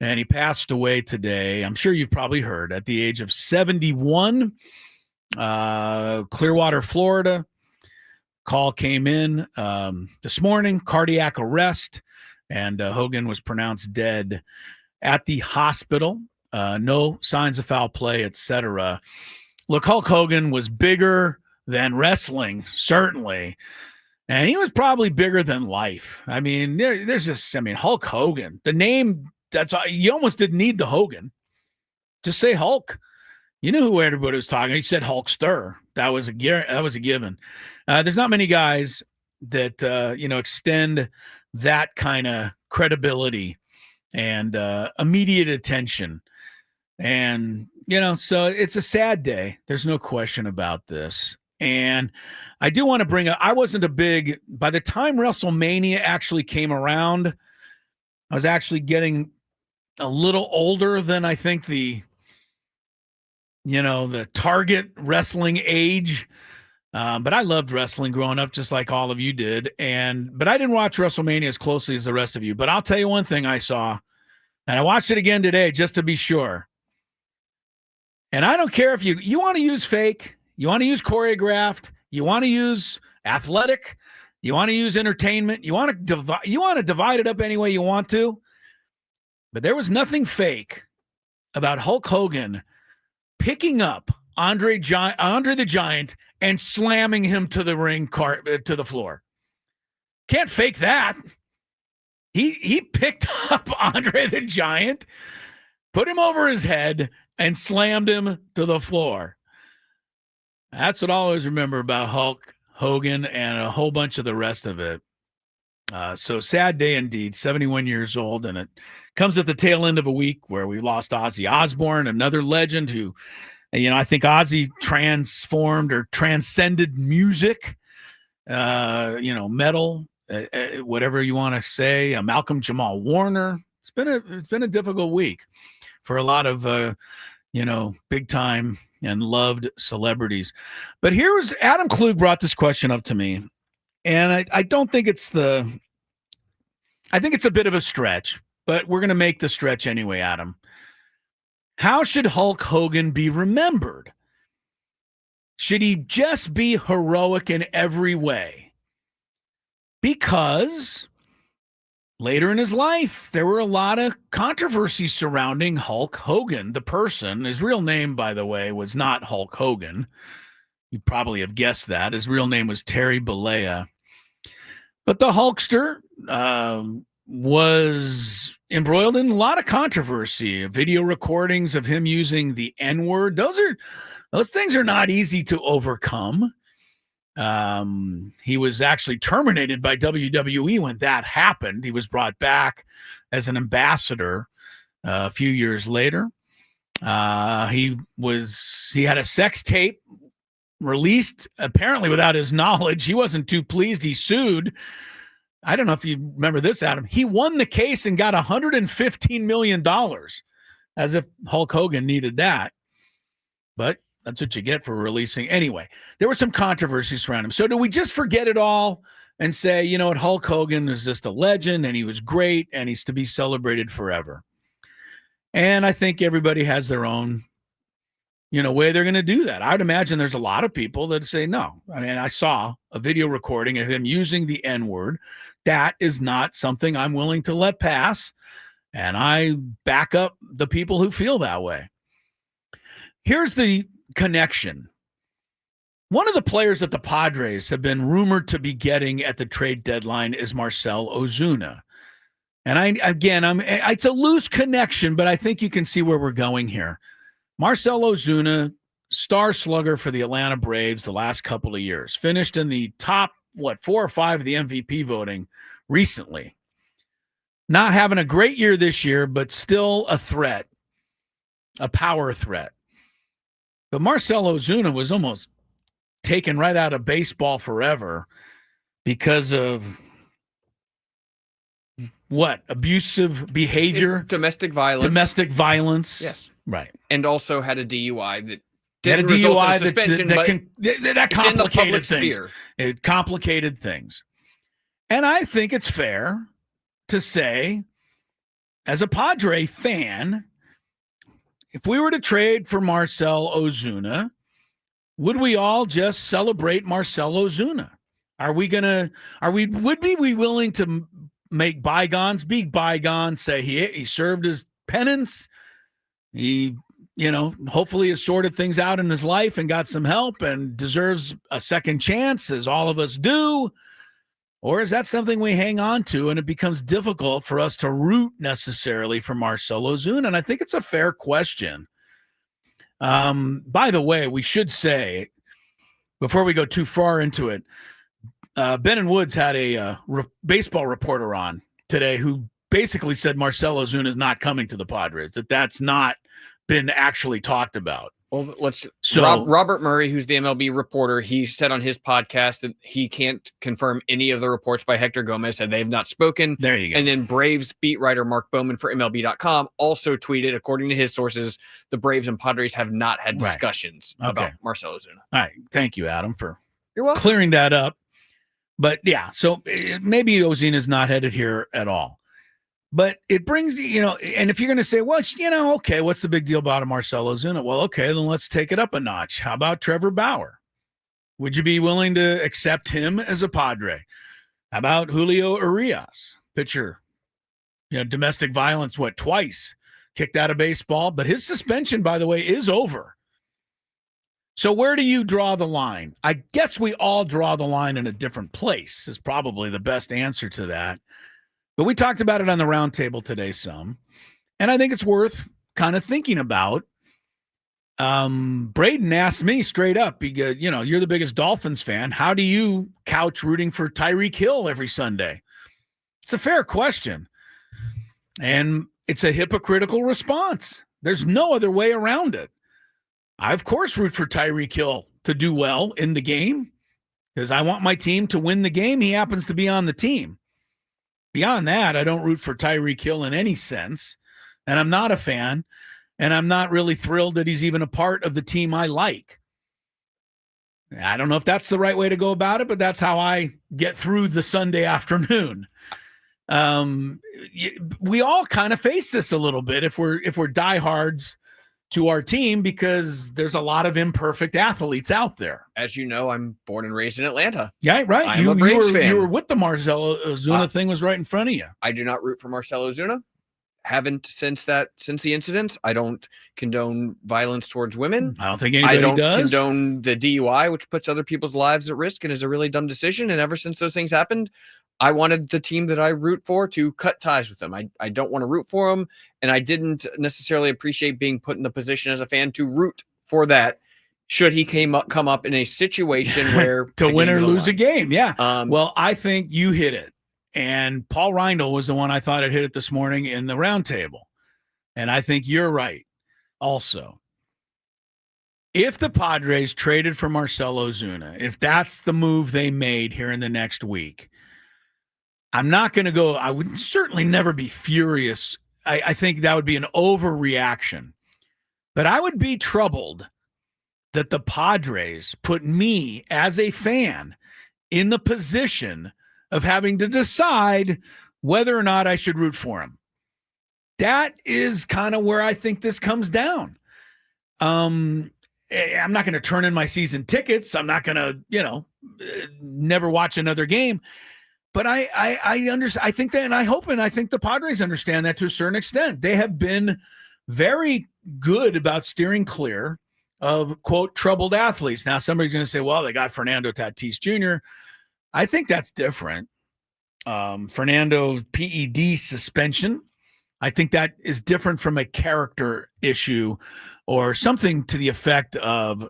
Speaker 3: And he passed away today. I'm sure you've probably heard at the age of 71, Clearwater, Florida. Call came in this morning, cardiac arrest, and Hogan was pronounced dead at the hospital. No signs of foul play, etc. Look, Hulk Hogan was bigger than wrestling, certainly. And he was probably bigger than life. I mean, Hulk Hogan, the name, you almost didn't need the Hogan. Just say Hulk. You knew who everybody was talking. He said Hulkster. That was a given. There's not many guys that, extend that kind of credibility and immediate attention. And, so it's a sad day. There's no question about this. And I do want to bring up, by the time WrestleMania actually came around, I was actually getting a little older than I think the target wrestling age. But I loved wrestling growing up, just like all of you did. But I didn't watch WrestleMania as closely as the rest of you. But I'll tell you one thing I saw, and I watched it again today just to be sure. And I don't care if you want to use fake, you want to use choreographed, you want to use athletic, you want to use entertainment, you want to divide it up any way you want to. But there was nothing fake about Hulk Hogan picking up Andre the Giant and slamming him to the ring to the floor. Can't fake that. He picked up Andre the Giant, put him over his head, and slammed him to the floor. That's what I always remember about Hulk Hogan and a whole bunch of the rest of it. So sad day indeed, 71 years old, and it comes at the tail end of a week where we lost Ozzy Osbourne, another legend who, I think Ozzy transformed or transcended music, metal, whatever you want to say. Malcolm Jamal Warner. It's been a difficult week for a lot of big time and loved celebrities. But here's Adam Klug brought this question up to me, and I don't think I think it's a bit of a stretch, but we're going to make the stretch anyway, Adam. How should Hulk Hogan be remembered? Should he just be heroic in every way? Because later in his life, there were a lot of controversies surrounding Hulk Hogan, the person. His real name, by the way, was not Hulk Hogan. You probably have guessed that. His real name was Terry Bollea. But the Hulkster was embroiled in a lot of controversy. Video recordings of him using the N-word. Those things are not easy to overcome. He was actually terminated by WWE when that happened. He was brought back as an ambassador a few years later. He had a sex tape released apparently without his knowledge. He wasn't too pleased. He sued. I don't know if you remember this, Adam. He won the case and got $115 million, as if Hulk Hogan needed that. But that's what you get for releasing. Anyway, there was some controversy surrounding him. So do we just forget it all and say, you know what, Hulk Hogan is just a legend and he was great and he's to be celebrated forever? And I think everybody has their own, way they're going to do that. I would imagine there's a lot of people that say no. I mean, I saw a video recording of him using the N-word. That is not something I'm willing to let pass. And I back up the people who feel that way. Here's the connection. One of the players that the Padres have been rumored to be getting at the trade deadline is Marcell Ozuna. And it's a loose connection, but I think you can see where we're going here. Marcell Ozuna, star slugger for the Atlanta Braves the last couple of years, finished in the top, 4 or 5 of the MVP voting recently. Not having a great year this year, but still a threat, a power threat. But Marcell Ozuna was almost taken right out of baseball forever because of what? Abusive behavior?
Speaker 6: Domestic violence.
Speaker 3: Yes. Right.
Speaker 6: And also had a DUI that
Speaker 3: didn't result in a suspension, that complicated things.
Speaker 6: Sphere.
Speaker 3: It complicated things. And I think it's fair to say, as a Padre fan, if we were to trade for Marcell Ozuna, would we all just celebrate Marcell Ozuna? Would we be willing to make bygones be bygones, say he served his penance, he, hopefully has sorted things out in his life and got some help and deserves a second chance, as all of us do? Or is that something we hang on to and it becomes difficult for us to root necessarily for Marcell Ozuna? And I think it's a fair question. By the way, we should say, before we go too far into it, Ben and Woods had a baseball reporter on today who basically said Marcell Ozuna is not coming to the Padres, that's not been actually talked about.
Speaker 6: Well, Robert Murray, who's the MLB reporter, he said on his podcast that he can't confirm any of the reports by Hector Gomez, and they've not spoken.
Speaker 3: There you go.
Speaker 6: And then Braves beat writer Mark Bowman for MLB.com also tweeted, according to his sources, the Braves and Padres have not had discussions about Marcell Ozuna.
Speaker 3: All right. Thank you, Adam, for
Speaker 6: You're welcome.
Speaker 3: clearing that up. But yeah, so maybe Ozina's not headed here at all. But it brings, and if you're going to say, well, okay, what's the big deal about a Marcell Ozuna? Well, okay, then let's take it up a notch. How about Trevor Bauer? Would you be willing to accept him as a Padre? How about Julio Urias, pitcher? Domestic violence, twice? Kicked out of baseball. But his suspension, by the way, is over. So where do you draw the line? I guess we all draw the line in a different place is probably the best answer to that. But we talked about it on the roundtable today some. And I think it's worth kind of thinking about. Braden asked me straight up, you're the biggest Dolphins fan. How do you couch rooting for Tyreek Hill every Sunday? It's a fair question. And it's a hypocritical response. There's no other way around it. I, of course, root for Tyreek Hill to do well in the game because I want my team to win the game. He happens to be on the team. Beyond that, I don't root for Tyreek Hill in any sense, and I'm not a fan, and I'm not really thrilled that he's even a part of the team I like. I don't know if that's the right way to go about it, but that's how I get through the Sunday afternoon. We all kind of face this a little bit if we're diehards to our team because there's a lot of imperfect athletes out there.
Speaker 6: As you know, I'm born and raised in Atlanta.
Speaker 3: Yeah, right.
Speaker 6: I'm a Braves fan.
Speaker 3: You were with the Marcell Ozuna thing was right in front of you.
Speaker 6: I do not root for Marcell Ozuna. Haven't since the incidents. I don't condone violence towards women.
Speaker 3: I don't think anybody does.
Speaker 6: I don't condone the DUI, which puts other people's lives at risk and is a really dumb decision. And ever since those things happened, I wanted the team that I root for to cut ties with them. I don't want to root for them, and I didn't necessarily appreciate being put in the position as a fan to root for that should he come up in a situation where
Speaker 3: to win or lose a game. Yeah.
Speaker 6: Well,
Speaker 3: I think you hit it. And Paul Reindl was the one I thought had hit it this morning in the roundtable. And I think you're right also. If the Padres traded for Marcell Ozuna, if that's the move they made here in the next week, I'm not going to go. I would certainly never be furious. I think that would be an overreaction. But I would be troubled that the Padres put me as a fan in the position of having to decide whether or not I should root for him. That is kind of where I think this comes down. I'm not going to turn in my season tickets. I'm not going to, never watch another game. But I understand. I think that, and I hope, and I think the Padres understand that to a certain extent. They have been very good about steering clear of, quote, troubled athletes. Now, somebody's going to say, well, they got Fernando Tatis Jr. I think that's different. Fernando PED suspension. I think that is different from a character issue or something to the effect of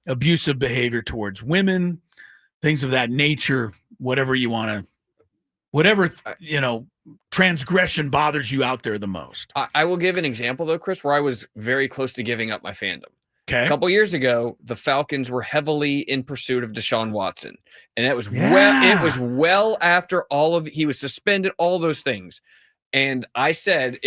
Speaker 3: abusive behavior towards women, things of that nature, whatever you want to. Whatever, transgression bothers you out there the most.
Speaker 6: I will give an example, though, Chris, where I was very close to giving up my fandom.
Speaker 3: Okay.
Speaker 6: A couple years ago, the Falcons were heavily in pursuit of Deshaun Watson. And it was well after he was suspended, all those things. And I said,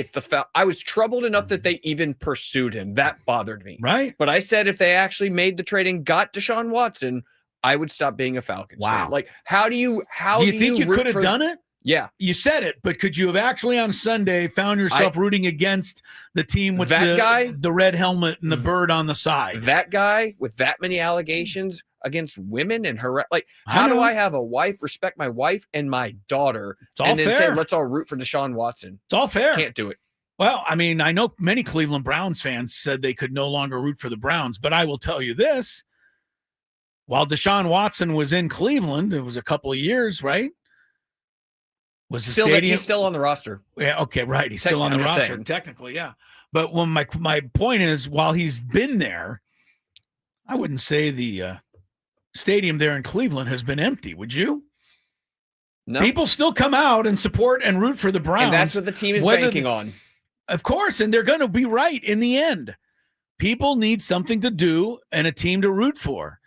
Speaker 6: I was troubled enough that they even pursued him. That bothered me.
Speaker 3: Right.
Speaker 6: But I said, if they actually made the trade and got Deshaun Watson, I would stop being a Falcons fan. Like, do you think
Speaker 3: you could have done it?
Speaker 6: Yeah.
Speaker 3: You said it, but could you have actually on Sunday found yourself rooting against the team with the red helmet and the bird on the side?
Speaker 6: That guy with that many allegations against women and how do I have a wife, respect my wife and my daughter, and then say, let's all root for Deshaun Watson?
Speaker 3: It's all fair.
Speaker 6: Can't do it.
Speaker 3: Well, I mean, I know many Cleveland Browns fans said they could no longer root for the Browns, but I will tell you this. While Deshaun Watson was in Cleveland, it was a couple of years, right? Was the stadium
Speaker 6: he's still on the roster?
Speaker 3: Yeah, okay, right. He's still on the roster, technically, yeah. But when my point is, while he's been there, I wouldn't say the stadium there in Cleveland has been empty, would you?
Speaker 6: No.
Speaker 3: People still come out and support and root for the Browns.
Speaker 6: And that's what the team is banking on.
Speaker 3: Of course, and they're going to be right in the end. People need something to do and a team to root for.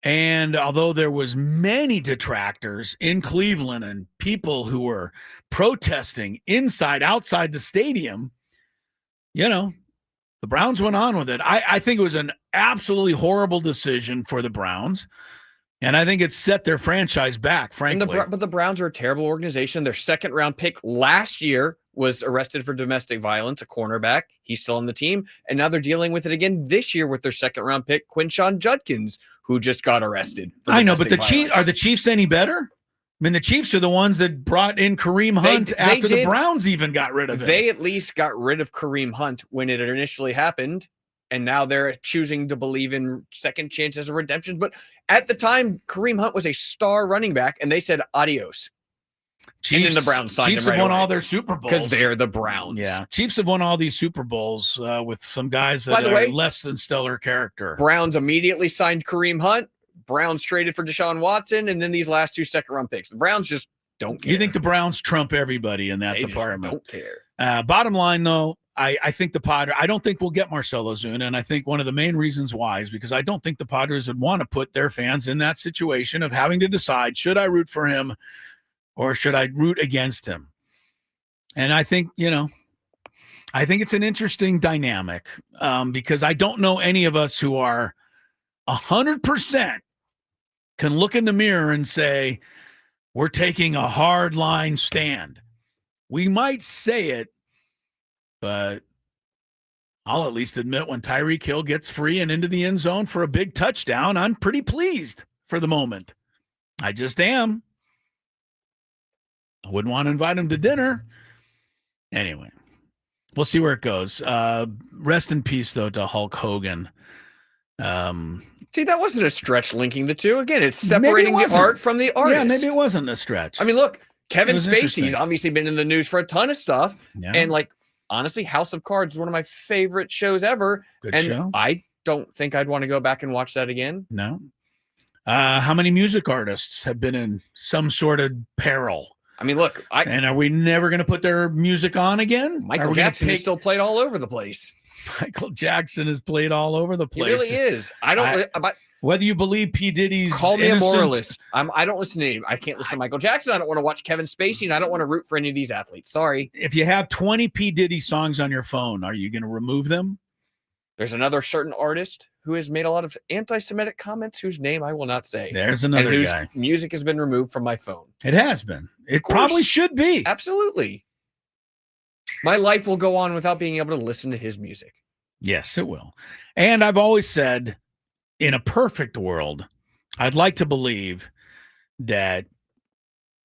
Speaker 3: And although there was many detractors in Cleveland and people who were protesting inside, outside the stadium, the Browns went on with it. I think it was an absolutely horrible decision for the Browns. And I think it's set their franchise back, frankly.
Speaker 6: But the Browns are a terrible organization. Their second-round pick last year was arrested for domestic violence, a cornerback. He's still on the team. And now they're dealing with it again this year with their second-round pick, Quinshon Judkins, who just got arrested.
Speaker 3: I know, but are the Chiefs any better? I mean, the Chiefs are the ones that brought in Kareem Hunt after the Browns even got rid of him.
Speaker 6: They at least got rid of Kareem Hunt when it initially happened. And now they're choosing to believe in second chances or redemptions. But at the time, Kareem Hunt was a star running back, and they said adios.
Speaker 3: Chiefs,
Speaker 6: and then the Browns signed
Speaker 3: Chiefs
Speaker 6: him right
Speaker 3: have won
Speaker 6: away
Speaker 3: all their Super Bowls.
Speaker 6: Because they're the Browns.
Speaker 3: Yeah. Chiefs have won all these Super Bowls with some guys that are less than stellar character.
Speaker 6: Browns immediately signed Kareem Hunt. Browns traded for Deshaun Watson, and then these last 2 second-round picks. The Browns just don't care.
Speaker 3: You think the Browns trump everybody in that department?
Speaker 6: Just don't care.
Speaker 3: Bottom line, though, I think the Padres, I don't think we'll get Marcell Ozuna, and I think one of the main reasons why is because I don't think the Padres would want to put their fans in that situation of having to decide, should I root for him or should I root against him? And I think, I think it's an interesting dynamic because I don't know any of us who are 100% can look in the mirror and say, we're taking a hard line stand. We might say it, but I'll at least admit when Tyreek Hill gets free and into the end zone for a big touchdown, I'm pretty pleased for the moment. I just am. I wouldn't want to invite him to dinner. Anyway, we'll see where it goes. Rest in peace, though, to Hulk Hogan.
Speaker 6: See, that wasn't a stretch linking the two. Again, it's separating the art from the artist.
Speaker 3: Yeah, maybe it wasn't a stretch.
Speaker 6: I mean, look, Kevin Spacey's obviously been in the news for a ton of stuff.
Speaker 3: Yeah.
Speaker 6: And honestly, House of Cards is one of my favorite shows ever.
Speaker 3: Good show.
Speaker 6: I don't think I'd want to go back and watch that again.
Speaker 3: No. How many music artists have been in some sort of peril?
Speaker 6: I mean, look.
Speaker 3: And are we never going to put their music on again?
Speaker 6: Michael Jackson is still played all over the place.
Speaker 3: Michael Jackson has played all over the place.
Speaker 6: He really is.
Speaker 3: Whether you believe P. Diddy's
Speaker 6: call me a moralist. I don't listen to him. I can't listen to Michael Jackson. I don't want to watch Kevin Spacey, and I don't want to root for any of these athletes. Sorry.
Speaker 3: If you have 20 P. Diddy songs on your phone, are you going to remove them?
Speaker 6: There's another certain artist who has made a lot of anti-Semitic comments whose name I will not say.
Speaker 3: There's another
Speaker 6: whose
Speaker 3: guy.
Speaker 6: Music has been removed from my phone.
Speaker 3: It has been. It probably should be.
Speaker 6: Absolutely. My life will go on without being able to listen to his music.
Speaker 3: Yes, it will. And I've always said, in a perfect world, I'd like to believe that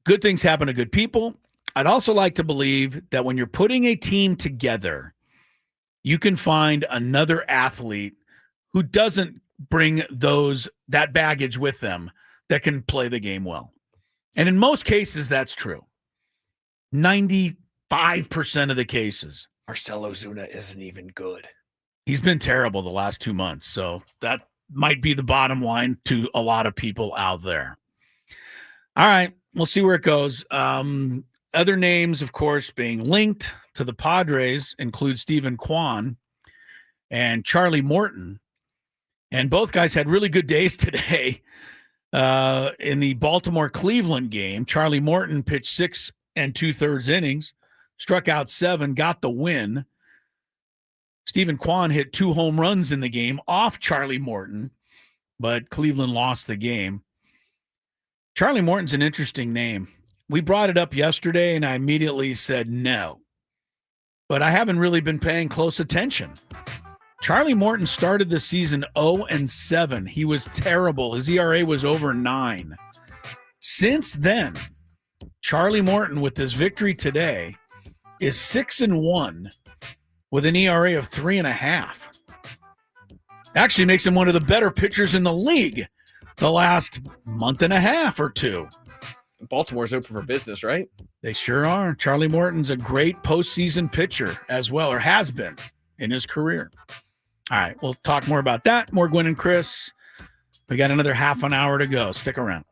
Speaker 3: good things happen to good people. I'd also like to believe that when you're putting a team together, you can find another athlete who doesn't bring that baggage with them that can play the game well. And in most cases, that's true. 95% of the cases.
Speaker 6: Marcell Ozuna isn't even good.
Speaker 3: He's been terrible the last 2 months, so that might be the bottom line to a lot of people out there. All right, we'll see where it goes. Other names, of course, being linked to the Padres include Stephen Kwan and Charlie Morton. And both guys had really good days today in the Baltimore-Cleveland game. Charlie Morton pitched 6 2/3 innings, struck out 7, got the win. Stephen Kwan hit 2 home runs in the game off Charlie Morton, but Cleveland lost the game. Charlie Morton's an interesting name. We brought it up yesterday, and I immediately said no. But I haven't really been paying close attention. Charlie Morton started the season 0-7. He was terrible. His ERA was over 9. Since then, Charlie Morton, with his victory today, is 6-1 with an ERA of 3.5. Actually makes him one of the better pitchers in the league the last month and a half or 2.
Speaker 6: Baltimore's open for business, right?
Speaker 3: They sure are. Charlie Morton's a great postseason pitcher as well, or has been in his career. All right, we'll talk more about that. More Gwynn and Chris. We got another half an hour to go. Stick around.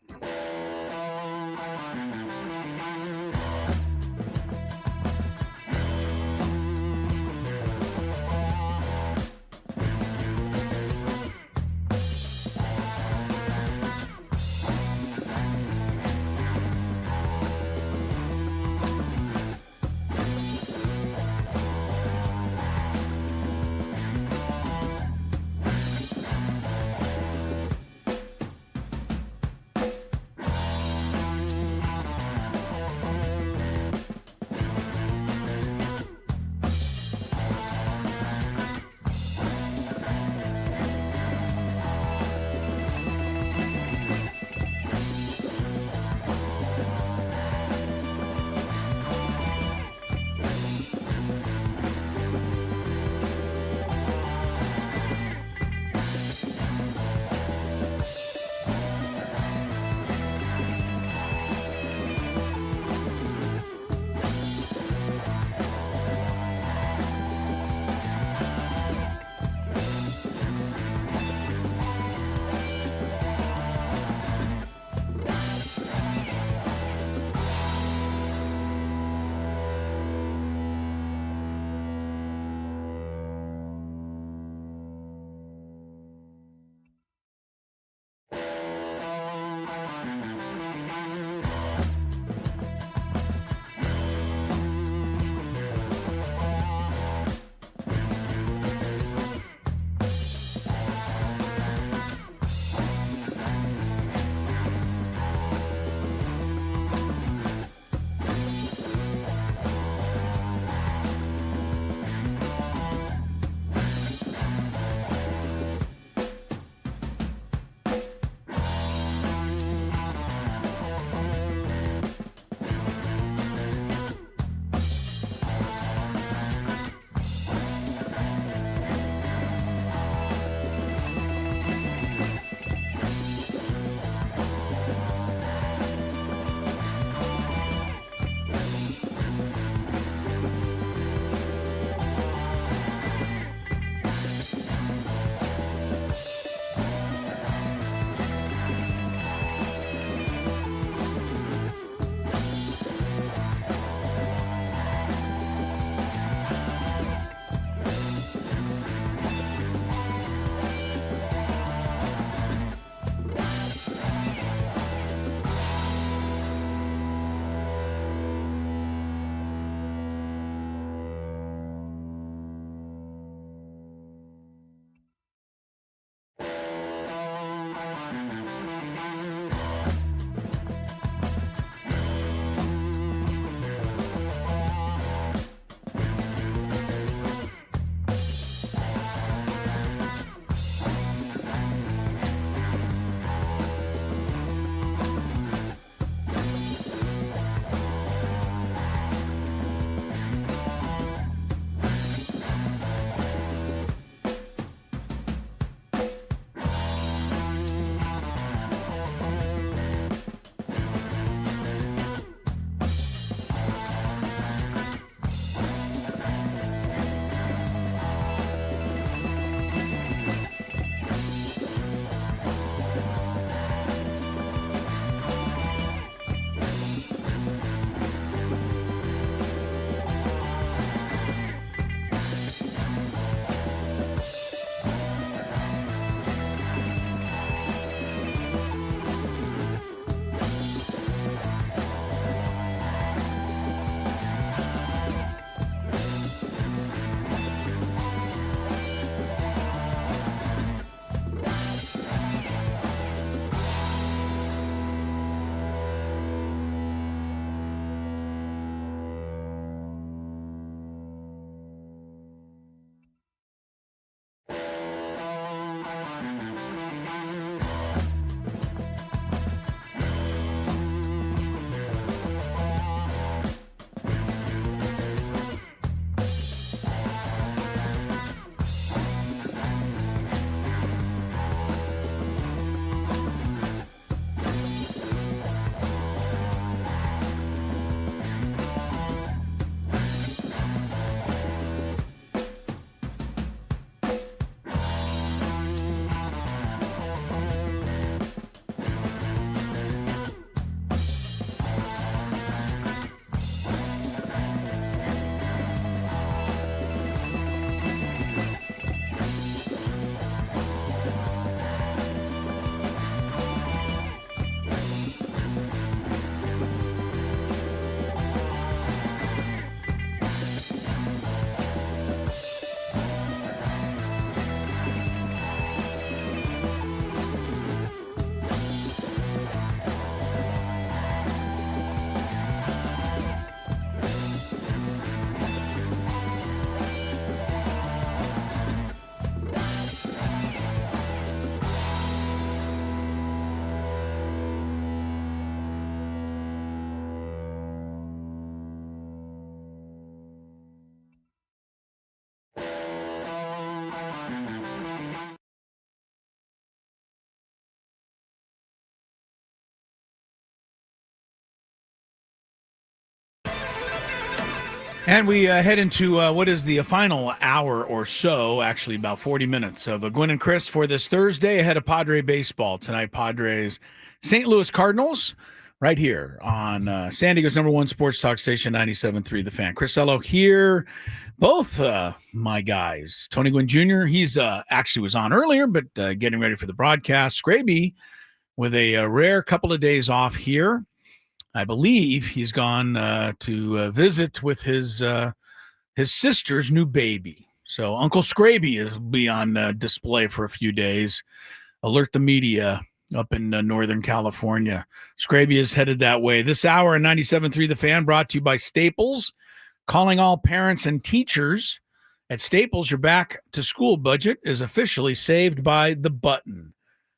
Speaker 3: And we head into what is the final hour or so, actually about 40 minutes of Gwynn and Chris for this Thursday ahead of Padre baseball. Tonight, Padres, St. Louis Cardinals, right here on San Diego's #1 sports talk station, 97.3 The Fan. Chris Ello here. Both my guys. Tony Gwynn Jr., he's actually was on earlier, but getting ready for the broadcast. Scraby with a rare couple of days off here. I believe he's gone to visit with his sister's new baby. So Uncle Scraby will be on display for a few days. Alert the media up in Northern California. Scraby is headed that way. This hour in 97.3 The Fan brought to you by Staples. Calling all parents and teachers. At Staples, your back-to-school budget is officially saved by the button.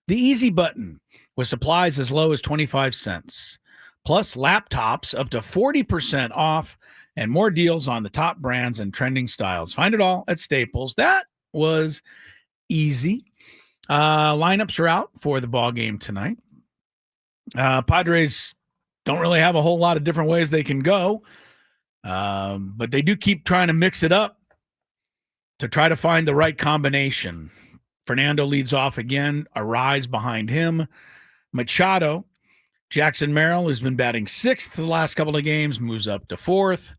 Speaker 3: The easy button with supplies as low as 25 cents. Plus laptops up to 40% off and more deals on the top brands and trending styles. Find it all at Staples. That was easy. Lineups are out for the ball game tonight. Padres don't really have a whole lot of different ways they can go, but they do keep trying to mix it up to try to find the right combination. Fernando leads off again. Arise behind him. Machado. Jackson Merrill, who's been batting 6th the last couple of games, moves up to 4th.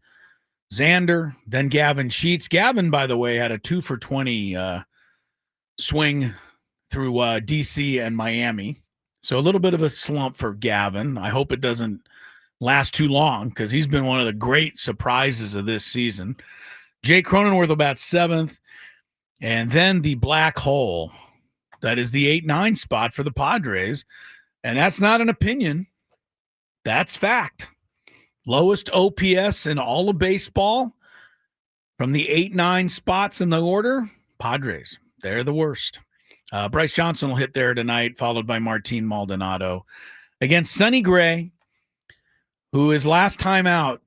Speaker 3: Xander, then Gavin Sheets. Gavin, by the way, had a 2 for 20 swing through D.C. and Miami. So a little bit of a slump for Gavin. I hope it doesn't last too long because he's been one of the great surprises of this season. Jake Cronenworth will bat 7th. And then the black hole. That is the 8-9 spot for the Padres. And that's not an opinion. That's fact. Lowest OPS in all of baseball from the 8-9 spots in the order, Padres. They're the worst. Bryce Johnson will hit there tonight, followed by Martin Maldonado. Against Sonny Gray, who is last time out.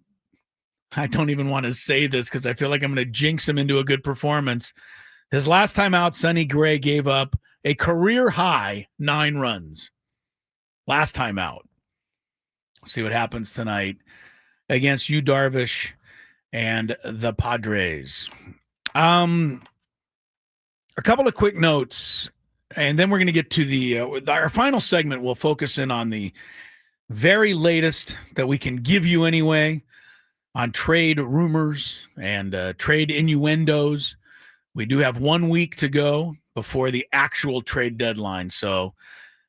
Speaker 3: I don't even want to say this because I feel like I'm going to jinx him into a good performance. His last time out, Sonny Gray gave up a career-high 9 runs. Last time out. See what happens tonight against Yu Darvish and the Padres. A couple of quick notes, and then we're going to get to our final segment. We'll focus in on the very latest that we can give you anyway on trade rumors and trade innuendos. We do have 1 week to go before the actual trade deadline, so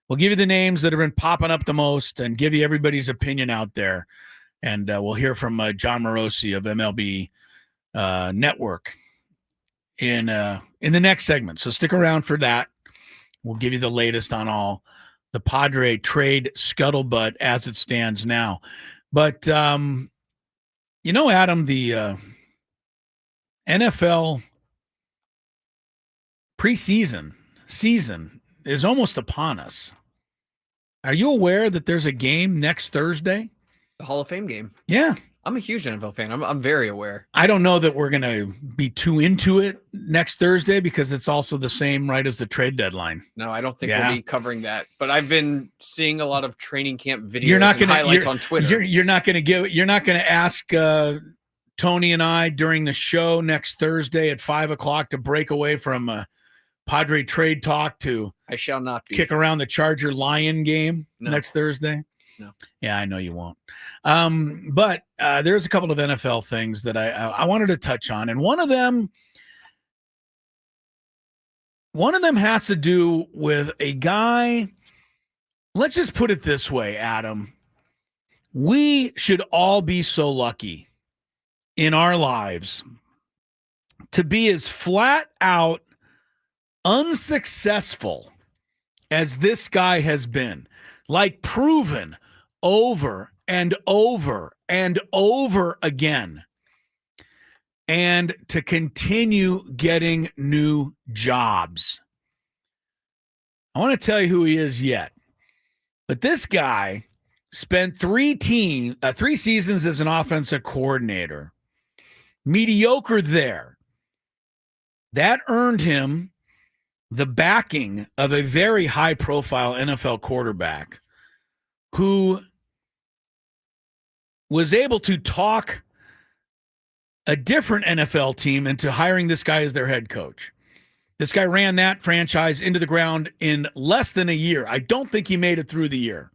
Speaker 3: we'll give you the names that have been popping up the most and give you everybody's opinion out there. And we'll hear from John Morosi of MLB Network in the next segment. So stick around for that. We'll give you the latest on all the Padre trade scuttlebutt as it stands now. But, Adam, the NFL season is almost upon us. Are you aware that there's a game next Thursday?
Speaker 6: The Hall of Fame game.
Speaker 3: Yeah.
Speaker 6: I'm a huge NFL fan. I'm very aware.
Speaker 3: I don't know that we're going to be too into it next Thursday because it's also the same right as the trade deadline.
Speaker 6: No, I don't think we'll be covering that. But I've been seeing a lot of training camp videos and highlights on Twitter.
Speaker 3: You're not going to ask Tony and I during the show next Thursday at 5:00 to break away from Padre trade talk to
Speaker 6: I shall not be.
Speaker 3: Kick around the Charger Lion game next Thursday.
Speaker 6: No.
Speaker 3: Yeah, I know you won't. But there's a couple of NFL things that I wanted to touch on, and one of them has to do with a guy. Let's just put it this way, Adam. We should all be so lucky in our lives to be as flat out unsuccessful as this guy has been, like proven over and over and over again, and to continue getting new jobs. I want to tell you who he is yet, but this guy spent 3 seasons as an offensive coordinator, mediocre there. That earned him the backing of a very high-profile NFL quarterback who was able to talk a different NFL team into hiring this guy as their head coach. This guy ran that franchise into the ground in less than a year. I don't think he made it through the year.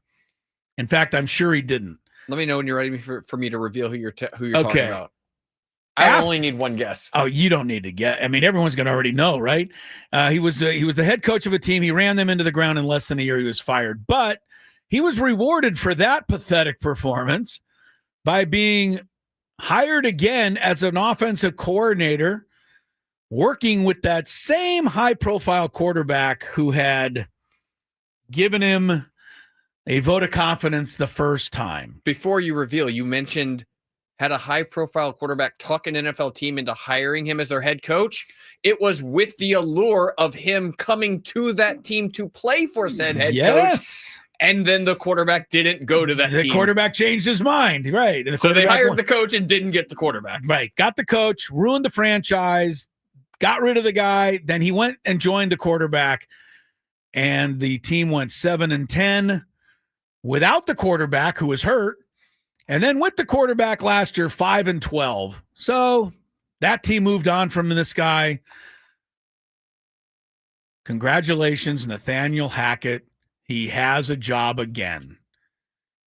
Speaker 3: In fact, I'm sure he didn't.
Speaker 6: Let me know when you're ready for me to reveal who you're talking about. I only need one guess.
Speaker 3: Oh, you don't need to get. I mean, everyone's going to already know, right? He was the head coach of a team. He ran them into the ground in less than a year. He was fired, but he was rewarded for that pathetic performance by being hired again as an offensive coordinator, working with that same high-profile quarterback who had given him a vote of confidence the first time.
Speaker 6: Before you reveal, you mentioned had a high-profile quarterback talk an NFL team into hiring him as their head coach. It was with the allure of him coming to that team to play for said head coach. And then the quarterback didn't go to that team.
Speaker 3: The quarterback changed his mind, right? And
Speaker 6: so they hired the coach and didn't get the quarterback.
Speaker 3: Right. Got the coach, ruined the franchise, got rid of the guy. Then he went and joined the quarterback, and the team went 7-10 without the quarterback who was hurt. And then with the quarterback last year, 5-12. So that team moved on from this guy. Congratulations, Nathaniel Hackett. He has a job again.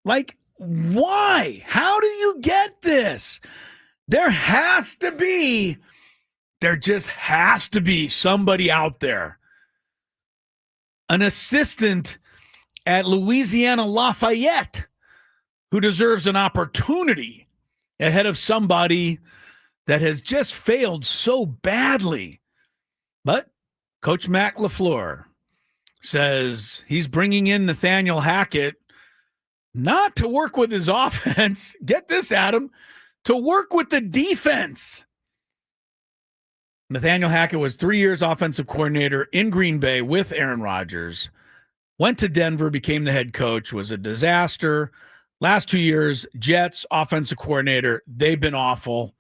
Speaker 3: Like, why? How do you get this? There just has to be somebody out there. An assistant at Louisiana Lafayette who deserves an opportunity ahead of somebody that has just failed so badly. But Coach Matt LaFleur says he's bringing in Nathaniel Hackett not to work with his offense. Get this, Adam, to work with the defense. Nathaniel Hackett was 3 years offensive coordinator in Green Bay with Aaron Rodgers. Went to Denver, became the head coach, was a disaster. Last 2 years, Jets offensive coordinator. They've been awful.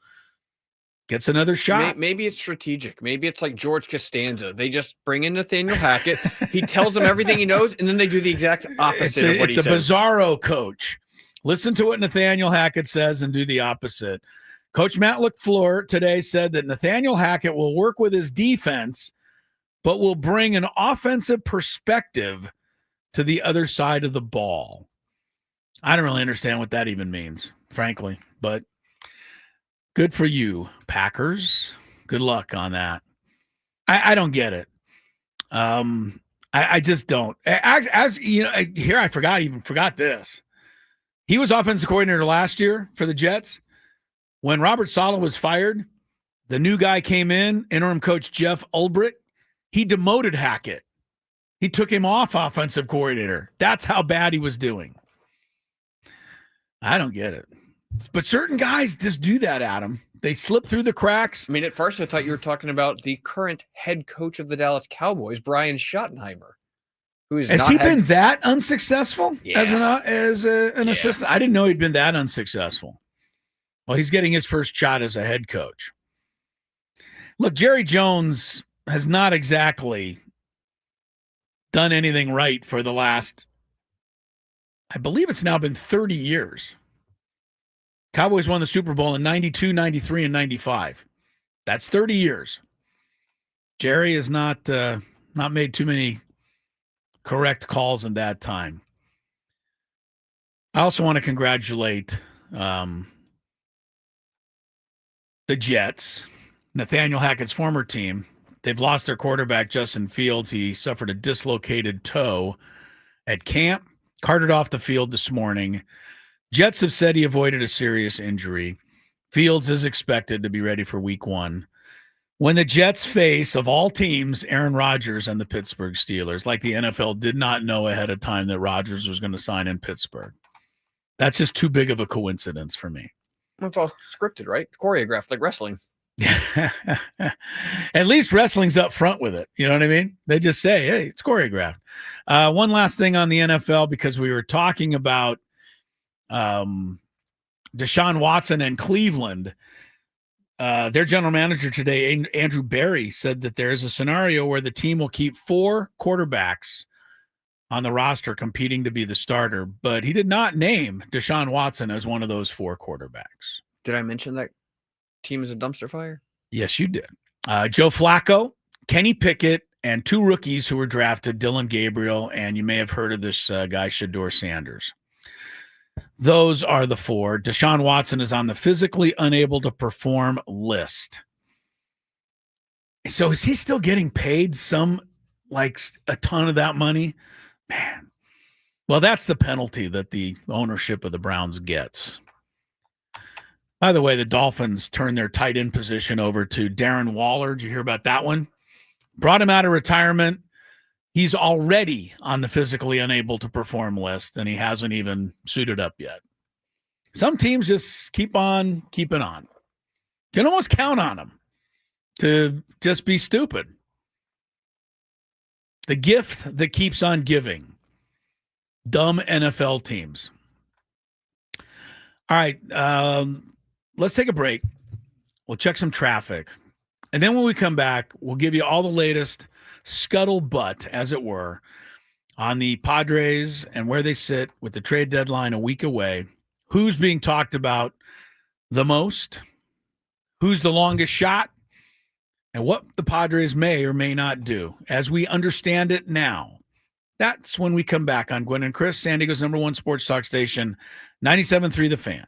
Speaker 3: Gets another shot.
Speaker 6: Maybe it's strategic. Maybe it's like George Costanza. They just bring in Nathaniel Hackett. He tells them everything he knows, and then they do the exact opposite of what he says.
Speaker 3: It's a bizarro coach. Listen to what Nathaniel Hackett says and do the opposite. Coach Matt LaFleur today said that Nathaniel Hackett will work with his defense, but will bring an offensive perspective to the other side of the ball. I don't really understand what that even means, frankly, but good for you, Packers. Good luck on that. I don't get it. I just don't. As you know, here I forgot this. He was offensive coordinator last year for the Jets. When Robert Saleh was fired, the new guy came in, interim coach Jeff Ulbrich. He demoted Hackett. He took him off offensive coordinator. That's how bad he was doing. I don't get it. But certain guys just do that, Adam. They slip through the cracks.
Speaker 6: I mean, at first I thought you were talking about the current head coach of the Dallas Cowboys, Brian Schottenheimer.
Speaker 3: Has he been that unsuccessful as an assistant? I didn't know he'd been that unsuccessful. Well, he's getting his first shot as a head coach. Look, Jerry Jones has not exactly done anything right for the last, I believe it's now been 30 years. Cowboys won the Super Bowl in 92, 93, and 95. That's 30 years. Jerry has not made too many correct calls in that time. I also want to congratulate the Jets, Nathaniel Hackett's former team. They've lost their quarterback, Justin Fields. He suffered a dislocated toe at camp, carted off the field this morning. Jets have said he avoided a serious injury. Fields is expected to be ready for week 1. When the Jets face, of all teams, Aaron Rodgers and the Pittsburgh Steelers, like the NFL did not know ahead of time that Rodgers was going to sign in Pittsburgh. That's just too big of a coincidence for me.
Speaker 6: It's all scripted, right? Choreographed like wrestling.
Speaker 3: At least wrestling's up front with it. You know what I mean? They just say, hey, it's choreographed. One last thing on the NFL, because we were talking about Deshaun Watson and Cleveland. Their general manager today, Andrew Berry, said that there is a scenario where the team will keep 4 quarterbacks on the roster competing to be the starter, but he did not name Deshaun Watson as one of those 4 quarterbacks.
Speaker 6: Did I mention that team is a dumpster fire?
Speaker 3: Yes, you did. Joe Flacco, Kenny Pickett, and 2 rookies who were drafted, Dylan Gabriel, and you may have heard of this guy, Shedeur Sanders. Those are the 4. Deshaun Watson is on the physically unable to perform list. So is he still getting paid a ton of that money? Man. Well, that's the penalty that the ownership of the Browns gets. By the way, the Dolphins turned their tight end position over to Darren Waller. Did you hear about that one? Brought him out of retirement. He's already on the physically unable to perform list, and he hasn't even suited up yet. Some teams just keep on keeping on. You can almost count on them to just be stupid. The gift that keeps on giving. Dumb NFL teams. All right, let's take a break. We'll check some traffic. And then when we come back, we'll give you all the latest scuttlebutt, as it were, on the Padres and where they sit with the trade deadline a week away. Who's being talked about the most? Who's the longest shot? And what the Padres may or may not do as we understand it now. That's when we come back on Gwynn and Chris, San Diego's #1 sports talk station, 97.3 The Fan.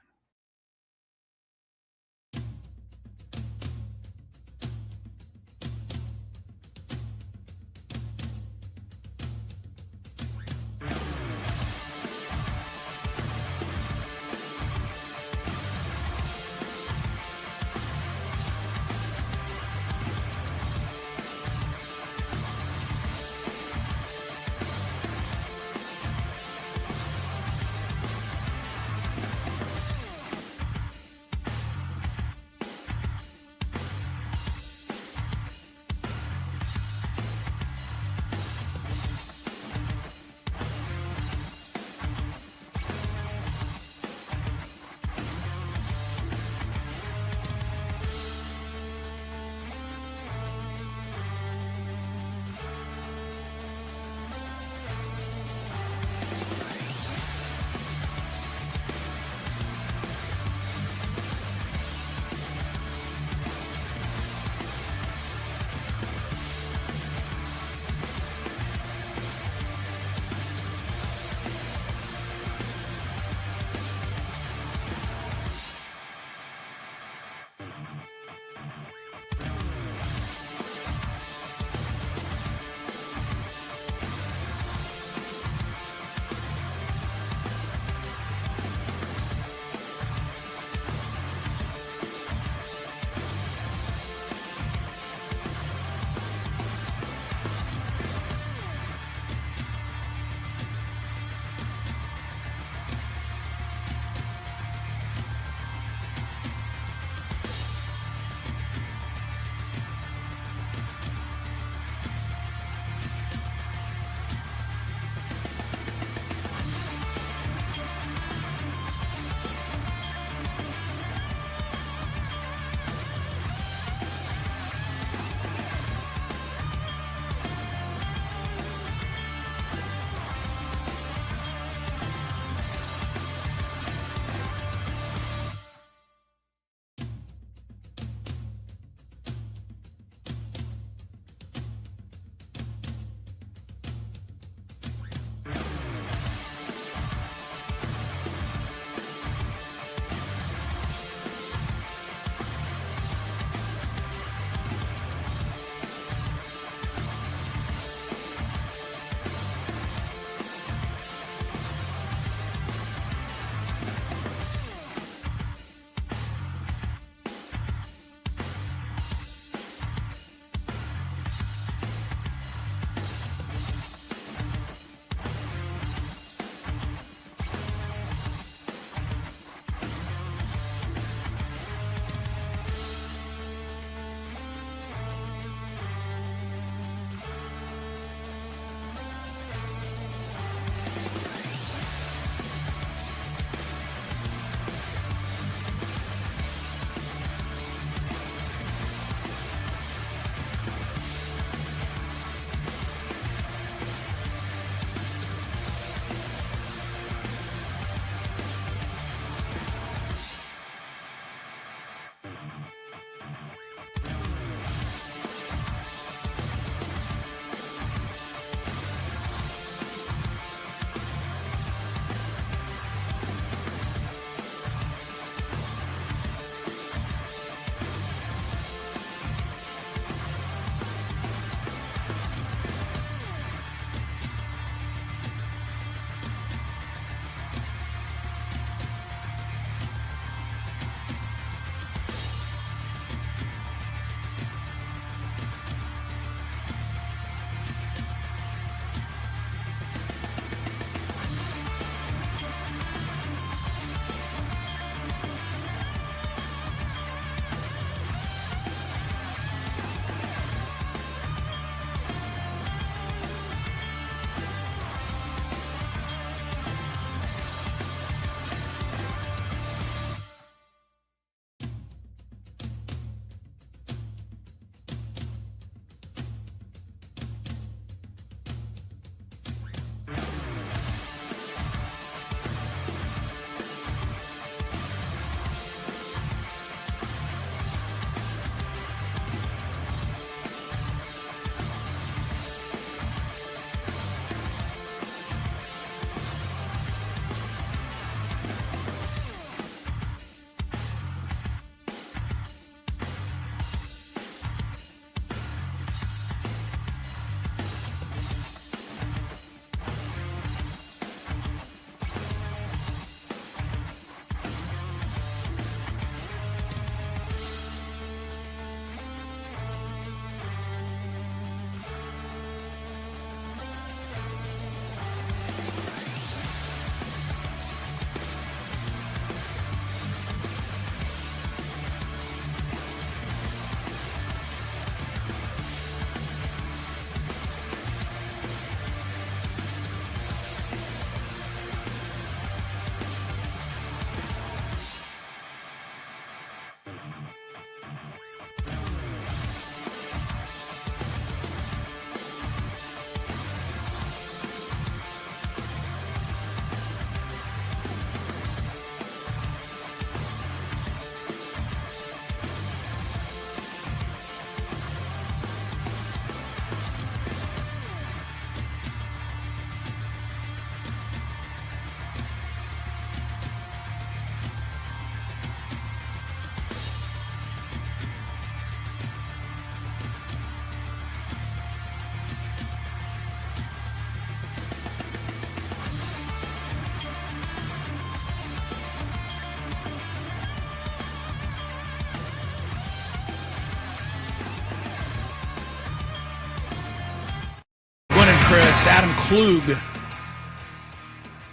Speaker 3: Chris. Adam Klug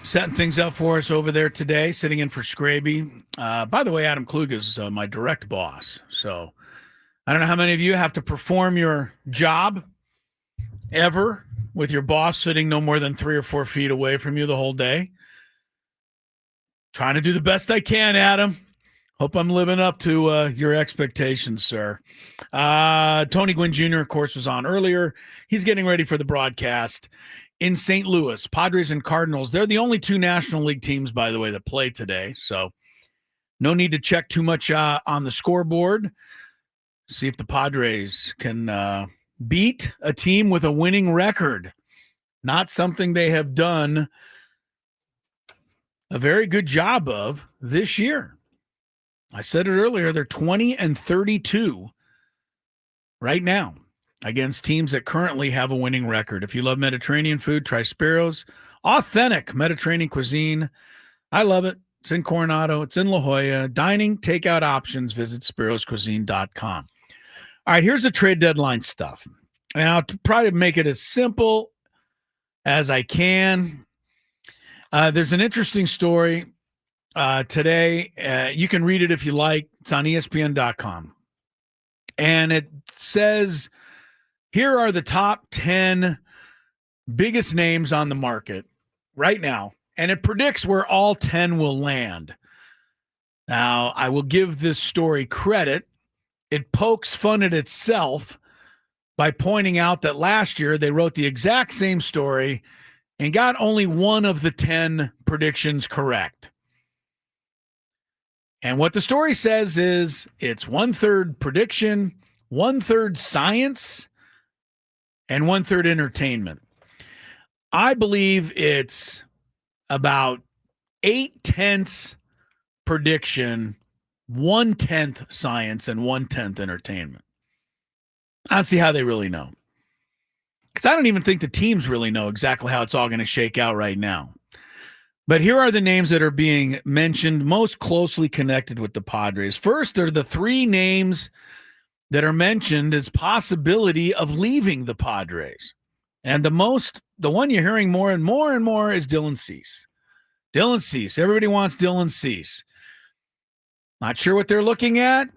Speaker 3: setting things up for us over there today, sitting in for Scraby. By the way, Adam Klug is my direct boss. So I don't know how many of you have to perform your job ever with your boss sitting no more than 3 or 4 feet away from you the whole day. Trying to do the best I can, Adam. Hope I'm living up to your expectations, sir. Tony Gwynn Jr., of course, was on earlier. He's getting ready for the broadcast in St. Louis. Padres and Cardinals. They're the only 2 National League teams, by the way, that play today. So no need to check too much on the scoreboard. See if the Padres can beat a team with a winning record. Not something they have done a very good job of this year. I said it earlier, they're 20-32 right now against teams that currently have a winning record. If you love Mediterranean food, try Spiro's. Authentic Mediterranean cuisine. I love it. It's in Coronado. It's in La Jolla. Dining, takeout options. Visit spiroscuisine.com. All right, here's the trade deadline stuff. And I'll try to make it as simple as I can. There's an interesting story today. You can read it if you like. It's on ESPN.com. And it says, here are the top 10 biggest names on the market right now. And it predicts where all 10 will land. Now, I will give this story credit. It pokes fun at itself by pointing out that last year they wrote the exact same story and got only one of the 10 predictions correct. And what the story says is it's 1/3 prediction, 1/3 science, and 1/3 entertainment. I believe it's about 8/10 prediction, 1/10 science, and 1/10 entertainment. I don't see how they really know. Because I don't even think the teams really know exactly how it's all going to shake out right now. But here are the names that are being mentioned most closely connected with the Padres. First, there are the 3 names that are mentioned as possibility of leaving the Padres. And the one you're hearing more and more is Dylan Cease. Dylan Cease. Everybody wants Dylan Cease. Not sure what they're looking at,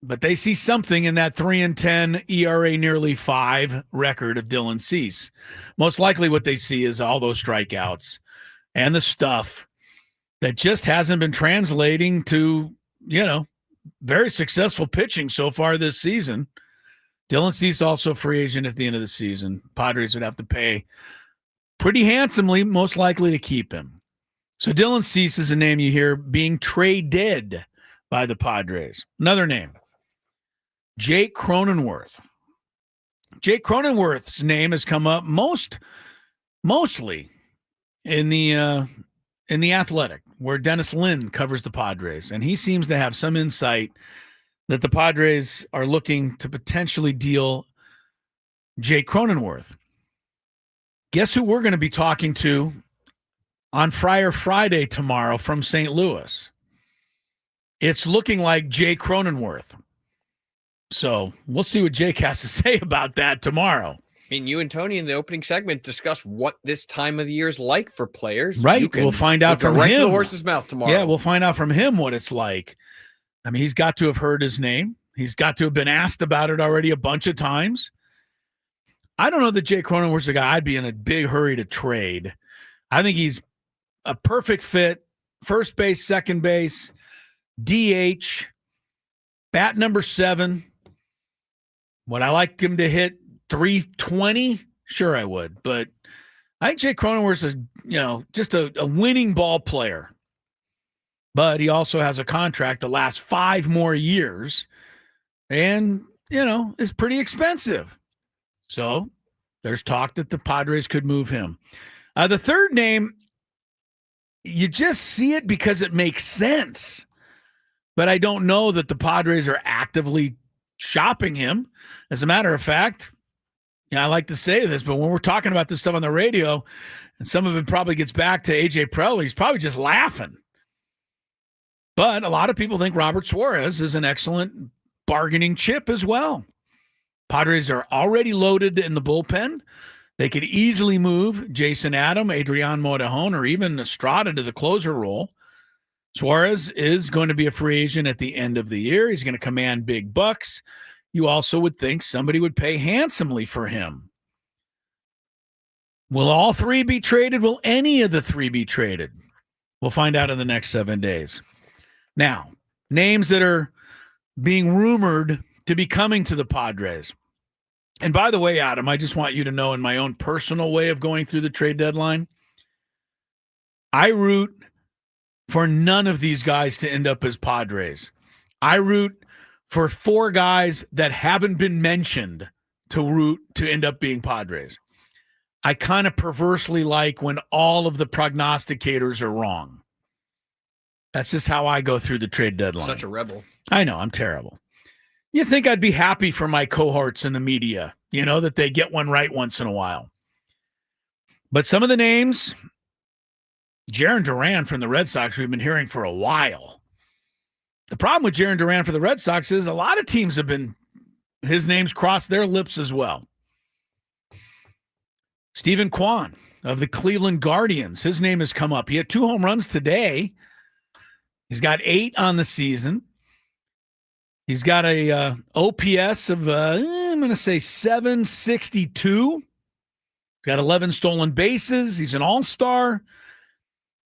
Speaker 3: but they see something in that 3-10 ERA nearly 5 record of Dylan Cease. Most likely what they see is all those strikeouts and the stuff that just hasn't been translating to, very successful pitching so far this season. Dylan Cease also free agent at the end of the season. Padres would have to pay pretty handsomely, most likely to keep him. So Dylan Cease is a name you hear being traded by the Padres. Another name, Jake Cronenworth. Jake Cronenworth's name has come up mostly in the Athletic, where Dennis Lin covers the Padres, and he seems to have some insight that the Padres are looking to potentially deal Jake Cronenworth. Guess who we're going to be talking to on Friar Friday tomorrow from St. Louis? It's looking like Jake Cronenworth. So we'll see what Jake has to say about that tomorrow.
Speaker 6: I mean, you and Tony in the opening segment discussed what this time of the year is like for players.
Speaker 3: Right. We'll find out from him.
Speaker 6: Right to the horse's mouth tomorrow.
Speaker 3: Yeah, we'll find out from him what it's like. I mean, he's got to have heard his name. He's got to have been asked about it already a bunch of times. I don't know that Jake Cronenworth's a guy I'd be in a big hurry to trade. I think he's a perfect fit. First base, second base, DH, bat number 7. Would I like him to hit 320? Sure, I would. But I think Jake Cronenworth is, just a winning ball player. But he also has a contract that lasts 5 more years and, is pretty expensive. So there's talk that the Padres could move him. The third name, you just see it because it makes sense. But I don't know that the Padres are actively shopping him. As a matter of fact, I like to say this, but when we're talking about this stuff on the radio, and some of it probably gets back to A.J. Preller, he's probably just laughing. But a lot of people think Robert Suarez is an excellent bargaining chip as well. Padres are already loaded in the bullpen. They could easily move Jason Adam, Adrian Morejon, or even Estrada to the closer role. Suarez is going to be a free agent at the end of the year. He's going to command big bucks. You also would think somebody would pay handsomely for him. Will all three be traded? Will any of the three be traded? We'll find out in the next 7 days. Now, names that are being rumored to be coming to the Padres. And by the way, Adam, I just want you to know, in my own personal way of going through the trade deadline, I root for none of these guys to end up as Padres. I root for 4 guys that haven't been mentioned to end up being Padres. I kind of perversely like when all of the prognosticators are wrong. That's just how I go through the trade deadline.
Speaker 6: Such a rebel.
Speaker 3: I know, I'm terrible. You think I'd be happy for my cohorts in the media, that they get one right once in a while. But some of the names, Jarren Duran from the Red Sox, we've been hearing for a while. The problem with Jarren Duran for the Red Sox is a lot of teams his name's crossed their lips as well. Stephen Kwan of the Cleveland Guardians, his name has come up. He had 2 home runs today. He's got 8 on the season. He's got a OPS of, I'm going to say 762. He's got 11 stolen bases. He's an all-star.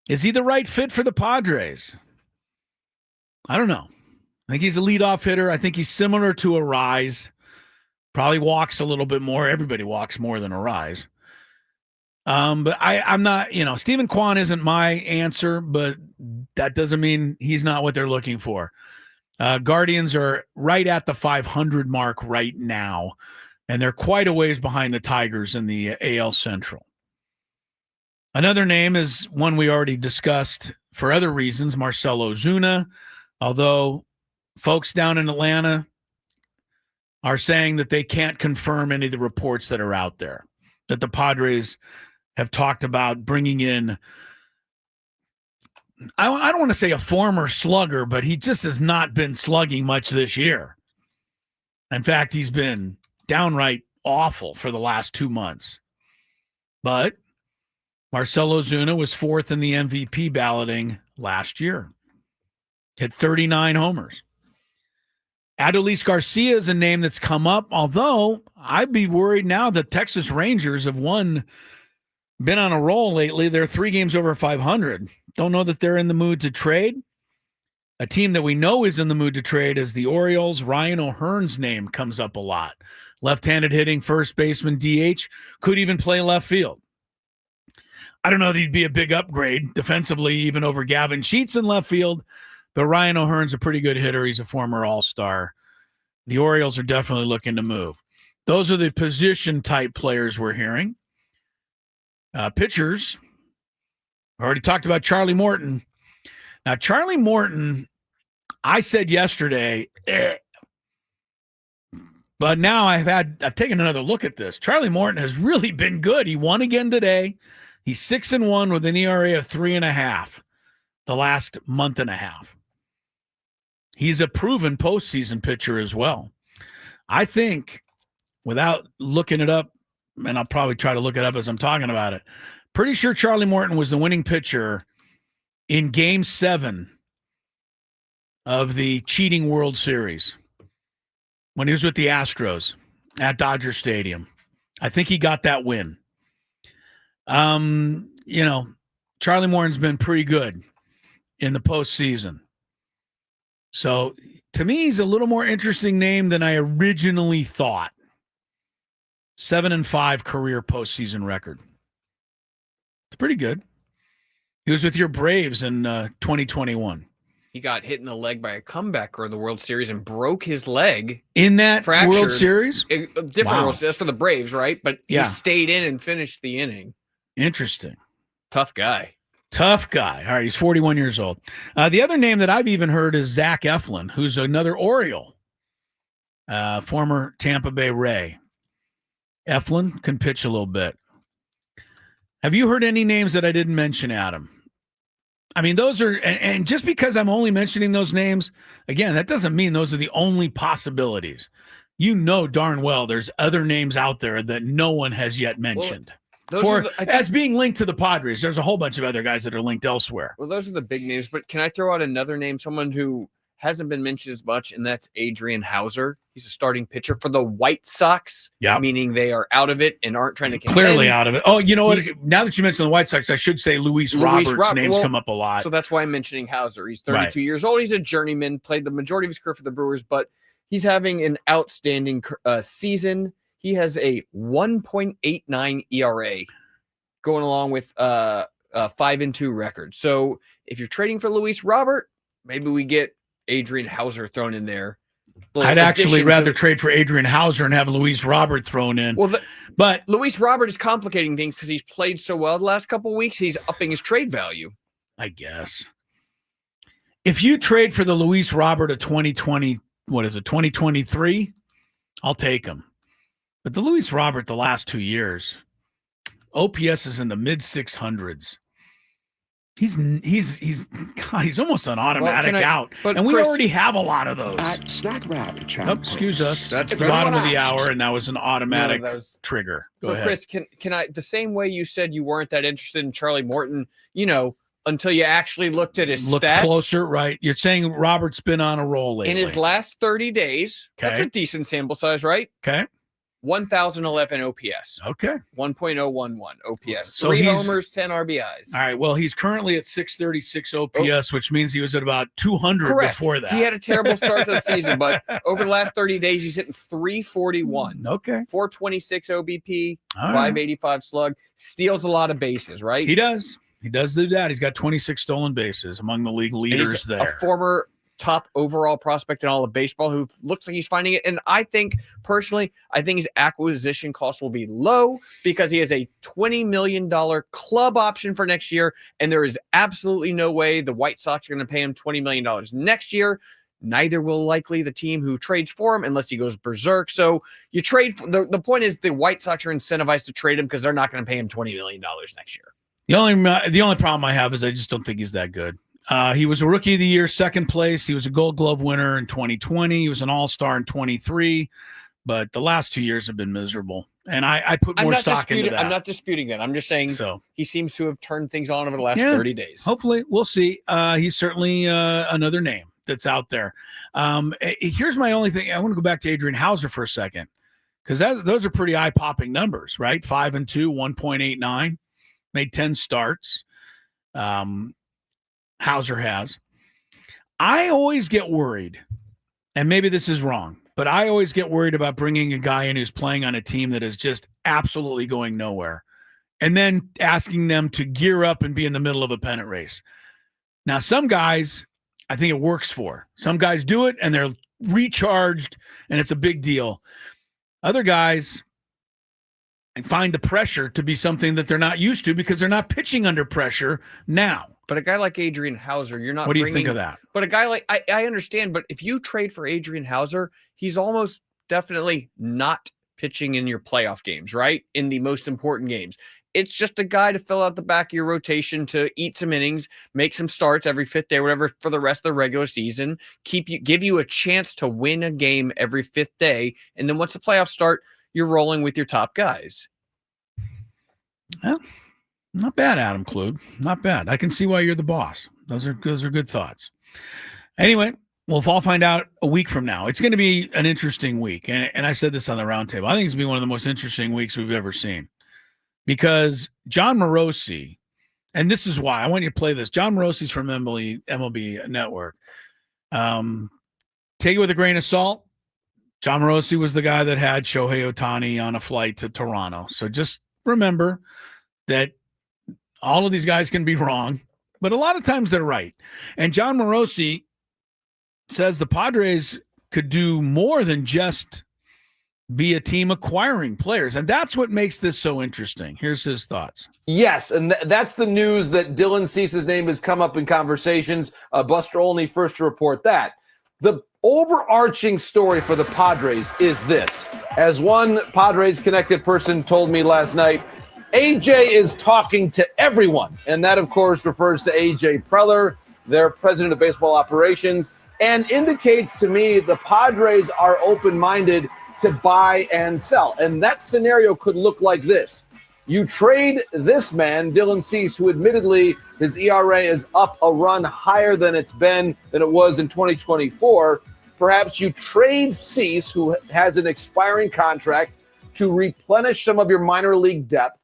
Speaker 3: Is he the right fit for the Padres? I don't know. I think he's a leadoff hitter. I think he's similar to a Rise. Probably walks a little bit more. Everybody walks more than a Rise. But I'm not, Stephen Kwan isn't my answer, but that doesn't mean he's not what they're looking for. Guardians are right at the 500 mark right now, and they're quite a ways behind the Tigers in the AL Central. Another name is one we already discussed for other reasons, Marcell Ozuna, although folks down in Atlanta are saying that they can't confirm any of the reports that are out there, that the Padres have talked about bringing in, I don't want to say a former slugger, but he just has not been slugging much this year. In fact, he's been downright awful for the last 2 months. But Marcell Ozuna was 4th in the MVP balloting last year. Hit 39 homers. Adolis Garcia is a name that's come up, although I'd be worried now that Texas Rangers have been on a roll lately. They're 3 games over 500. Don't know that they're in the mood to trade. A team that we know is in the mood to trade is the Orioles. Ryan O'Hearn's name comes up a lot. Left-handed hitting, first baseman, DH, could even play left field. I don't know that he'd be a big upgrade defensively, even over Gavin Sheets in left field, but Ryan O'Hearn's a pretty good hitter. He's a former All-Star. The Orioles are definitely looking to move. Those are the position-type players we're hearing. Pitchers, I already talked about Charlie Morton. Now, Charlie Morton, I said yesterday, but now I've taken another look at this. Charlie Morton has really been good. He won again today. He's 6-1 with an ERA of 3.5 the last month and a half. He's a proven postseason pitcher as well. I think, without looking it up, and I'll probably try to look it up as I'm talking about it, pretty sure Charlie Morton was the winning pitcher in Game 7 of the cheating World Series when he was with the Astros at Dodger Stadium. I think he got that win. Charlie Morton's been pretty good in the postseason. So, to me, he's a little more interesting name than I originally thought. 7-5 career postseason record. It's pretty good. He was with your Braves in 2021.
Speaker 6: He got hit in the leg by a comebacker in the World Series and broke his leg.
Speaker 3: In that World Series?
Speaker 6: Different World Series. That's for the Braves, right? But he stayed in and finished the inning.
Speaker 3: Interesting.
Speaker 6: Tough guy.
Speaker 3: Tough guy. All right, he's 41 years old. The other name that I've even heard is Zach Eflin, who's another Oriole, former Tampa Bay Ray. Eflin can pitch a little bit. Have you heard any names that I didn't mention, Adam? I mean, those are, and just because I'm only mentioning those names, again, that doesn't mean those are the only possibilities. you know darn well there's other names out there that no one has yet mentioned. As being linked to the Padres. There's a whole bunch of other guys that are linked elsewhere.
Speaker 6: Well, those are the big names, but can I throw out another name, someone who hasn't been mentioned as much, and that's Adrian Hauser. He's a starting pitcher for the White Sox, meaning they are out of it and aren't trying to contend.
Speaker 3: Clearly out of it. Oh, you know what? Now that you mentioned the White Sox, I should say Luis Roberts' name's come up a lot.
Speaker 6: So that's why I'm mentioning Hauser. He's 32 years old. He's a journeyman, played the majority of his career for the Brewers, but he's having an outstanding season. He has a 1.89 ERA going along with 5-2 record. So if you're trading for Luis Robert, maybe we get Adrian Hauser thrown in there.
Speaker 3: I'd actually rather trade for Adrian Hauser and have Luis Robert thrown in.
Speaker 6: Well, but Luis Robert is complicating things because he's played so well the last couple of weeks. He's upping his trade value.
Speaker 3: I guess. If you trade for the Luis Robert of 2020, 2023, I'll take him. But the Luis Robert the last 2 years, OPS is in the mid 600s. He's almost an automatic out, and we already have a lot of those.
Speaker 2: Snack Rabbit,
Speaker 3: excuse us. That's the bottom of the hour, and that was an automatic trigger. Go ahead,
Speaker 6: Chris. Can I? The same way you said you weren't that interested in Charlie Morton, until you actually looked at his stats.
Speaker 3: Closer, right? You're saying Robert's been on a roll lately.
Speaker 6: In his last 30 days. That's a decent sample size, right?
Speaker 3: Okay.
Speaker 6: 1,011 OPS.
Speaker 3: Okay.
Speaker 6: 1.011 OPS.
Speaker 3: So
Speaker 6: 3 homers, 10 RBIs.
Speaker 3: All right. Well, he's currently at 636 OPS, which means he was at about 200 before that.
Speaker 6: He had a terrible start to the season, but over the last 30 days, he's hitting 341.
Speaker 3: Okay.
Speaker 6: 426 OBP, 585 slug. Steals a lot of bases, right?
Speaker 3: He does. He does do that. He's got 26 stolen bases, among the league leaders there.
Speaker 6: A former top overall prospect in all of baseball who looks like he's finding it. And I think, personally, his acquisition cost will be low because he has a $20 million club option for next year. And there is absolutely no way the White Sox are going to pay him $20 million next year. Neither will likely the team who trades for him unless he goes berserk. So you trade. The point is the White Sox are incentivized to trade him because they're not going to pay him $20 million next year.
Speaker 3: The only problem I have is I just don't think he's that good. He was a Rookie of the Year, second place. He was a Gold Glove winner in 2020. He was an All-Star in 23. But the last 2 years have been miserable. And I put more stock into that.
Speaker 6: I'm not disputing that. I'm just saying he seems to have turned things on over the last 30 days.
Speaker 3: Hopefully. We'll see. He's certainly another name that's out there. Here's my only thing. I want to go back to Adrian Hauser for a second because those are pretty eye-popping numbers, right? 5-2, 1.89. Made 10 starts. Hauser has. I always get worried, and maybe this is wrong, but I always get worried about bringing a guy in who's playing on a team that is just absolutely going nowhere and then asking them to gear up and be in the middle of a pennant race. Now, some guys, I think it works for. Some guys do it, and they're recharged, and it's a big deal. Other guys, I find the pressure to be something that they're not used to because they're not pitching under pressure now.
Speaker 6: But a guy like Adrian Hauser, you're not.
Speaker 3: What do you think of that?
Speaker 6: But a guy like I understand. But if you trade for Adrian Hauser, he's almost definitely not pitching in your playoff games, right? In the most important games, it's just a guy to fill out the back of your rotation to eat some innings, make some starts every fifth day, whatever, for the rest of the regular season. Give you a chance to win a game every fifth day, and then once the playoffs start, you're rolling with your top guys.
Speaker 3: Well, not bad, Adam Klug. Not bad. I can see why you're the boss. Those are good thoughts. Anyway, we'll all find out a week from now. It's going to be an interesting week. And I said this on the roundtable. I think it's going to be one of the most interesting weeks we've ever seen. Because John Morosi, and this is why I want you to play this. John Morosi's from MLB Network. Take it with a grain of salt. John Morosi was the guy that had Shohei Ohtani on a flight to Toronto. So just remember that all of these guys can be wrong, but a lot of times they're right. And John Morosi says the Padres could do more than just be a team acquiring players. And that's what makes this so interesting. Here's his thoughts.
Speaker 9: Yes, and that's the news that Dylan Cease's name has come up in conversations. Buster Olney first to report that. The overarching story for the Padres is this. As one Padres-connected person told me last night, AJ is talking to everyone. And that, of course, refers to AJ Preller, their president of baseball operations, and indicates to me the Padres are open-minded to buy and sell. And that scenario could look like this. You trade this man, Dylan Cease, who admittedly his ERA is up a run higher than it was in 2024. Perhaps you trade Cease, who has an expiring contract, to replenish some of your minor league depth,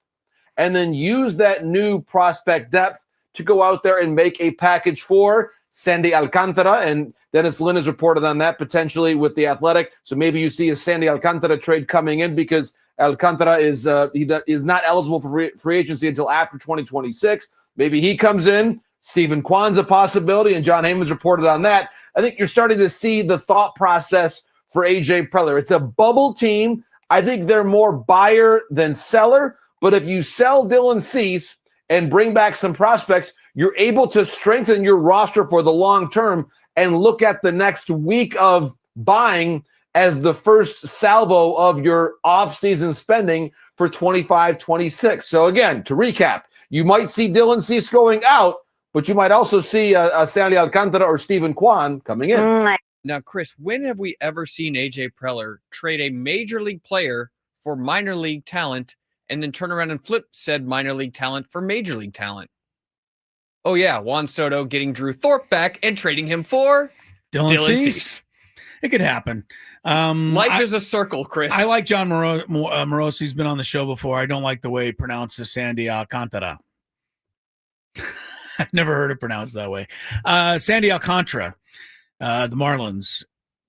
Speaker 9: and then use that new prospect depth to go out there and make a package for Sandy Alcantara. And Dennis Lynn has reported on that potentially with the Athletic. So maybe you see a Sandy Alcantara trade coming in because Alcantara is not eligible for free agency until after 2026. Maybe he comes in. Stephen Kwan's a possibility, and John Heyman's reported on that. I think you're starting to see the thought process for A.J. Preller. It's a bubble team. I think they're more buyer than seller. But if you sell Dylan Cease and bring back some prospects, you're able to strengthen your roster for the long term and look at the next week of buying as the first salvo of your offseason spending for 25-26. So again, to recap, you might see Dylan Cease going out, but you might also see a Sandy Alcantara or Stephen Kwan coming in.
Speaker 6: Now, Chris, when have we ever seen A.J. Preller trade a major league player for minor league talent and then turn around and flip said minor league talent for major league talent? Oh, yeah, Juan Soto getting Drew Thorpe back and trading him for
Speaker 3: Dylan Cease. It could happen.
Speaker 6: Life is a circle, Chris.
Speaker 3: I like John Morosi. He's been on the show before. I don't like the way he pronounces Sandy Alcantara. I've never heard it pronounced that way. Sandy Alcantara, the Marlins,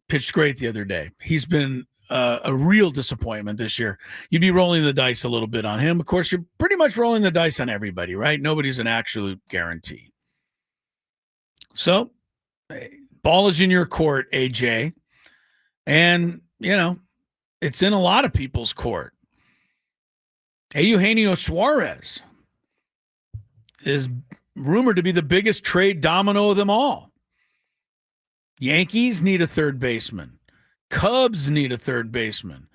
Speaker 3: pitched great the other day. He's been a real disappointment this year. You'd be rolling the dice a little bit on him. Of course, you're pretty much rolling the dice on everybody, right? Nobody's an absolute guarantee. So, ball is in your court, AJ. And, it's in a lot of people's court. Eugenio Suarez is rumored to be the biggest trade domino of them all. Yankees need a third baseman. Cubs need a third baseman.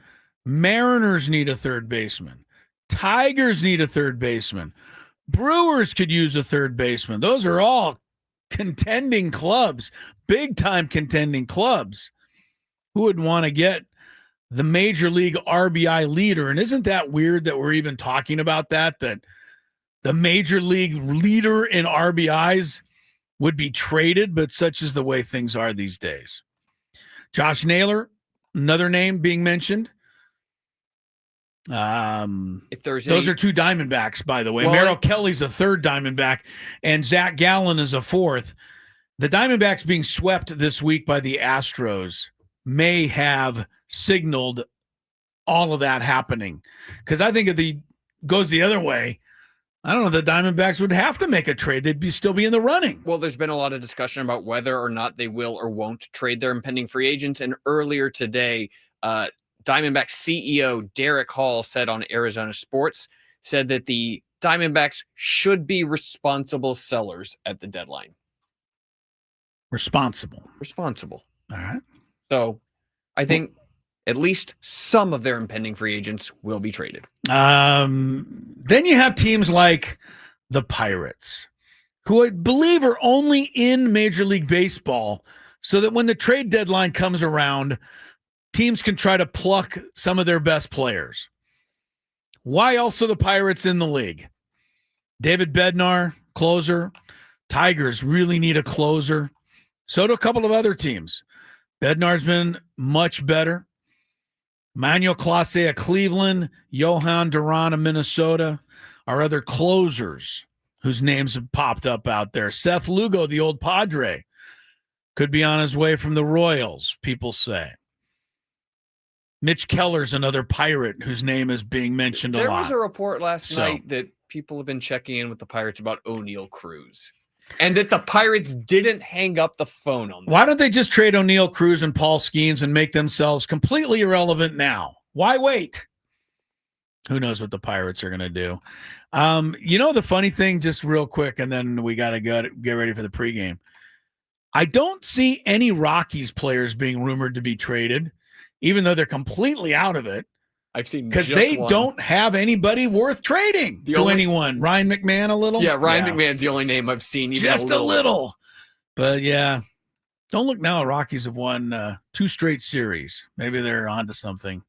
Speaker 3: Mariners need a third baseman. Tigers need a third baseman. Brewers could use a third baseman. Those are all contending clubs, big-time contending clubs. Who would want to get the major league RBI leader? And isn't that weird that we're even talking about that the major league leader in RBIs would be traded, but such is the way things are these days. Josh Naylor, another name being mentioned. Those are two Diamondbacks, by the way. Merrill Kelly's a third Diamondback, and Zach Gallen is a fourth. The Diamondbacks being swept this week by the Astros may have signaled all of that happening. Because I think if it goes the other way, I don't know, the Diamondbacks would have to make a trade. They'd still be in the running.
Speaker 6: Well, there's been a lot of discussion about whether or not they will or won't trade their impending free agents. And earlier today, Diamondbacks CEO Derek Hall said on Arizona Sports, said that the Diamondbacks should be responsible sellers at the deadline.
Speaker 3: Responsible.
Speaker 6: All
Speaker 3: right.
Speaker 6: So I think at least some of their impending free agents will be traded.
Speaker 3: Then you have teams like the Pirates, who I believe are only in Major League Baseball so that when the trade deadline comes around, teams can try to pluck some of their best players. Why also the Pirates in the league? David Bednar, closer. Tigers really need a closer. So do a couple of other teams. Bednar's been much better. Manuel Clase of Cleveland, Johan Duran of Minnesota are other closers whose names have popped up out there. Seth Lugo, the old Padre, could be on his way from the Royals, people say. Mitch Keller's another Pirate whose name is being mentioned a lot.
Speaker 6: There was a report last night that people have been checking in with the Pirates about O'Neal Cruz. And that the Pirates didn't hang up the phone on them.
Speaker 3: Why don't they just trade O'Neal Cruz and Paul Skeens and make themselves completely irrelevant now? Why wait? Who knows what the Pirates are going to do? The funny thing, just real quick, and then we got to get ready for the pregame. I don't see any Rockies players being rumored to be traded, even though they're completely out of it.
Speaker 6: I've seen
Speaker 3: because they don't have anybody worth trading anyone. Ryan McMahon a little.
Speaker 6: Yeah, Ryan McMahon's the only name I've seen.
Speaker 3: Just a little. But yeah, Don't look now. Rockies have won 2 straight series. Maybe they're onto something.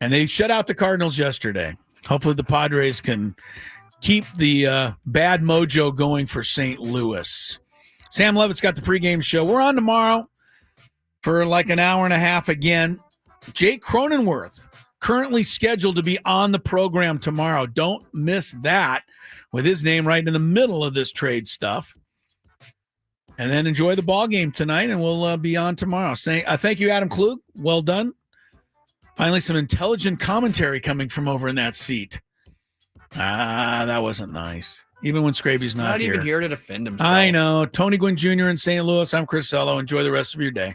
Speaker 3: And they shut out the Cardinals yesterday. Hopefully the Padres can keep the bad mojo going for St. Louis. Sam Levitt's got the pregame show. We're on tomorrow for like an hour and a half again. Jake Cronenworth, currently scheduled to be on the program tomorrow. Don't miss that, with his name right in the middle of this trade stuff. And then enjoy the ball game tonight, and we'll be on tomorrow. Thank you, Adam Klug. Well done. Finally, some intelligent commentary coming from over in that seat. That wasn't nice. Even when Scraby's not here.
Speaker 6: Not even here to defend himself.
Speaker 3: I know. Tony Gwynn Jr. in St. Louis. I'm Chris Sello. Enjoy the rest of your day.